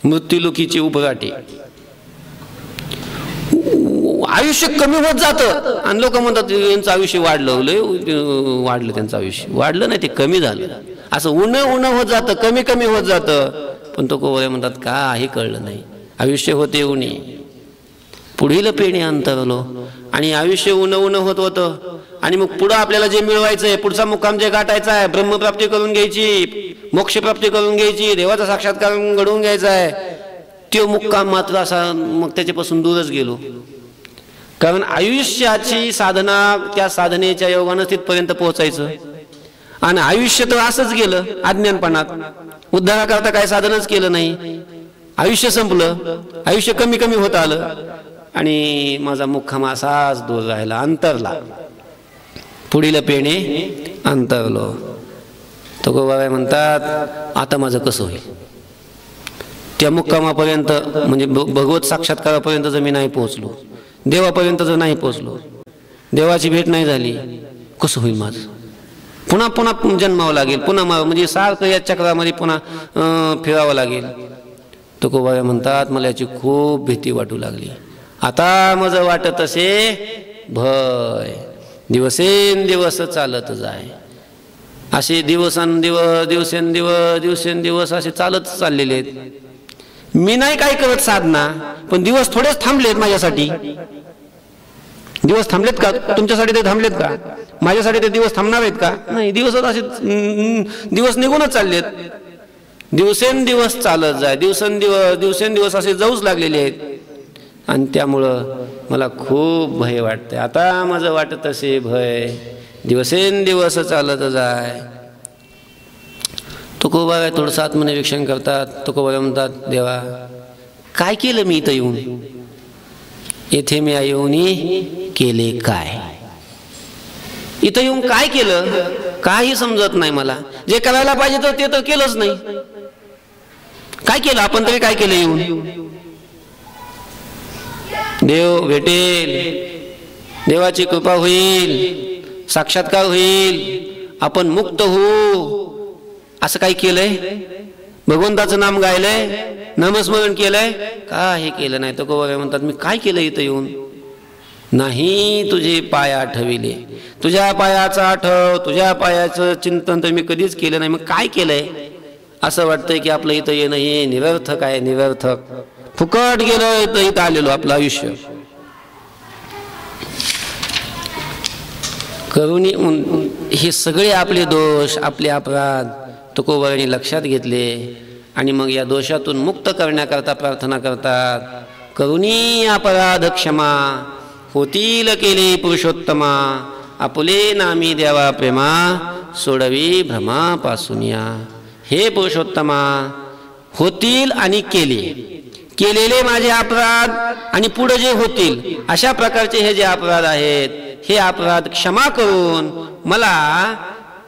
मृत्यूलोकीची उपगाठी आयुष्य कमी होत जातं आणि लोक म्हणतात यांचं आयुष्य वाढलं लय वाढलं त्यांचं आयुष्य वाढलं नाही ते कमी झालं. असं उन्ह होत जातं कमी कमी होत जातं. पण तो कोवळे म्हणतात काही कळलं नाही. आयुष्य होते उणे पुढील पेणे अंतरलो आणि आयुष्य उन्ह होत होतं. आणि मग पुढं आपल्याला जे मिळवायचंय पुढचा मुक्काम जे गाठायचा आहे ब्रह्मप्राप्ती करून घ्यायची मोक्षप्राप्ती करून घ्यायची देवाचा साक्षात्कार घडवून घ्यायचा आहे तो मुक्काम मात्र असा मग त्याच्यापासून दूरच गेलो. कारण आयुष्याची साधना त्या साधनेच्या योगानं तिथपर्यंत पोहोचायचं आणि आयुष्य तर असंच गेलं अज्ञानपणात. उद्धाराकरता काय साधनच केलं नाही. आयुष्य संपलं आयुष्य कमी कमी होत आलं आणि माझा मुक्काम असाच दूर राहिला अंतरला. पुढील पेणे अंतरलो. तो गोबाबाई म्हणतात आता माझं कसं होईल. त्या मुक्कामापर्यंत म्हणजे भगवत साक्षात्कारापर्यंत जर मी नाही पोहोचलो देवापर्यंत जर नाही पोहोचलो देवाची भेट नाही झाली कसं होईल माझं. पुन्हा पुन्हा जन्मावं लागेल पुन्हा म्हणजे सारखं या चक्रामध्ये पुन्हा फिरावं लागेल. तुकोबाबाई म्हणतात मला याची खूप भीती वाटू लागली. आता माझं वाटत असे भय दिवसेंदिवस चालत जाय. असे दिवसेंदिवस असे चालत चाललेले आहेत. मी नाही काय करत साधना पण दिवस थोडेच थांबलेत माझ्यासाठी. दिवस थांबलेत का तुमच्यासाठी ते थांबलेत का माझ्यासाठी ते दिवस थांबणार आहेत का नाही. दिवस असे दिवस निघूनच चाललेत. दिवसेंदिवस चालत जाय दिवसेंदिवस असे जाऊच लागलेले आहेत. आणि त्यामुळं मला खूप भय वाटते. आता माझं वाटत असे भय दिवसेंदिवस चालत जाय. तुकोबाबाई थोडंसं आत्मनिरीक्षण करतात. तुकोबाबाई म्हणतात देवा काय केलं मी इथं येऊन येथे मी येऊन केले काय इथं येऊन काय केलं काही समजत नाही मला. जे करायला पाहिजे तर ते तर केलंच नाही. काय केलं आपण तरी काय केलं येऊन. देव भेटेल देवाची कृपा होईल साक्षात्कार होईल आपण मुक्त होऊ असं काही केलंय. भगवंताचं नाम गायलंय नामस्मरण केलंय काही केलं नाही. तो गोबाबाई म्हणतात मी काय केलं इथं येऊन. नाही तुझे पाय आठविले. तुझ्या पायाचा आठव, तुझ्या पायाचं चिंतन तर मी कधीच केलं नाही. मग काय केलंय? असं वाटतंय की आपलं इथं येणं हे निरर्थक आहे, निरर्थक, फुकट गेलं इथं आलेलो आपलं आयुष्य. करुणी हे सगळे आपले दोष, आपले अपराध तुकोबारांनी लक्षात घेतले आणि मग या दोषातून मुक्त करण्याकरता प्रार्थना करतात. करुणी अपराध क्षमा, होतील केले पुरुषोत्तमा, आपुले नामी द्यावा प्रेमा, सोडवी भ्रमापासून या. हे पुरुषोत्तमा, होतील आणि केलेले माझे अपराध आणि पुढे जे होतील अशा प्रकारचे हे जे अपराध आहेत, हे अपराध क्षमा करून मला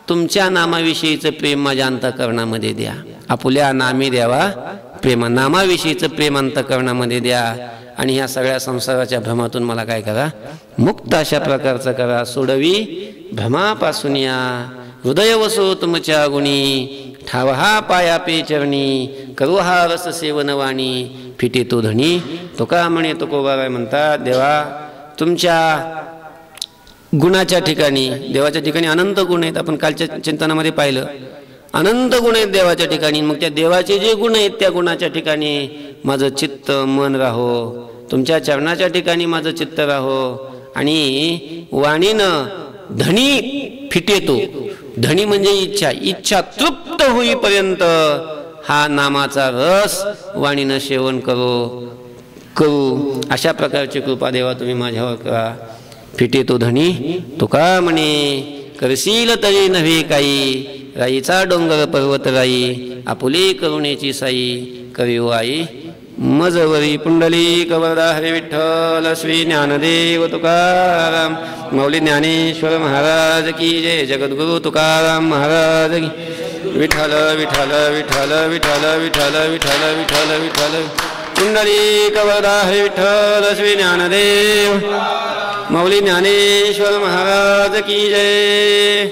तुमच्या नामाविषयीचं प्रेम माझ्या अंतःकरणामध्ये द्या. आपुल्या नामी द्यावा प्रेम, नामाविषयीचं प्रेम अंतःकरणामध्ये द्या आणि ह्या सगळ्या संसाराच्या भ्रमातून मला काय करा, मुक्त अशा प्रकारचं करा. सोडवी भ्रमापासून या, हृदय वसो तुमच्या गुणी, ठावहा पाया पे चरणी, करू हा रस सेवन वाणी, फिटे तो धणी. तुका म्हणे तुकोबाराय म्हणतात, देवा तुमच्या गुणाच्या ठिकाणी, देवाच्या ठिकाणी अनंत गुण आहेत. आपण कालच्या चिंतनामध्ये पाहिलं, अनंत गुण आहेत देवाच्या ठिकाणी. मग त्या देवाचे जे गुण आहेत त्या गुणाच्या ठिकाणी माझं चित्त मन राहो, तुमच्या चरणाच्या ठिकाणी माझं चित्त राहो. आणि वाणीनं धणी फिटेतो, धणी म्हणजे इच्छा, इच्छा तृप्त होईपर्यंत हा नामाचा रस वाणीनं सेवन करू. अशा प्रकारची कृपा देवा तुम्ही माझ्यावर करा. फिटे तो धणी तुका म्हणे, करशील तरी नव्हे काही, राईचा डोंगर पर्वत राई, आपुले करुणेची साई, करिओ आई मजवरी. पुंडली कवरदा हरे विठ्ठल, श्री ज्ञानदेव तुकाराम, मौली ज्ञानेश्वर महाराज की जय. जगद्गुरु तुकाराम महाराज की. विठ्ठल विठ्ठल विठ्ठल विठ्ठल विठ्ठल विठ्ठल विठ्ठल विठ्ठल. पुंडली कवरदा हरे विठ्ठल, श्री ज्ञानदेव मौली ज्ञानेश्वर महाराज की जय.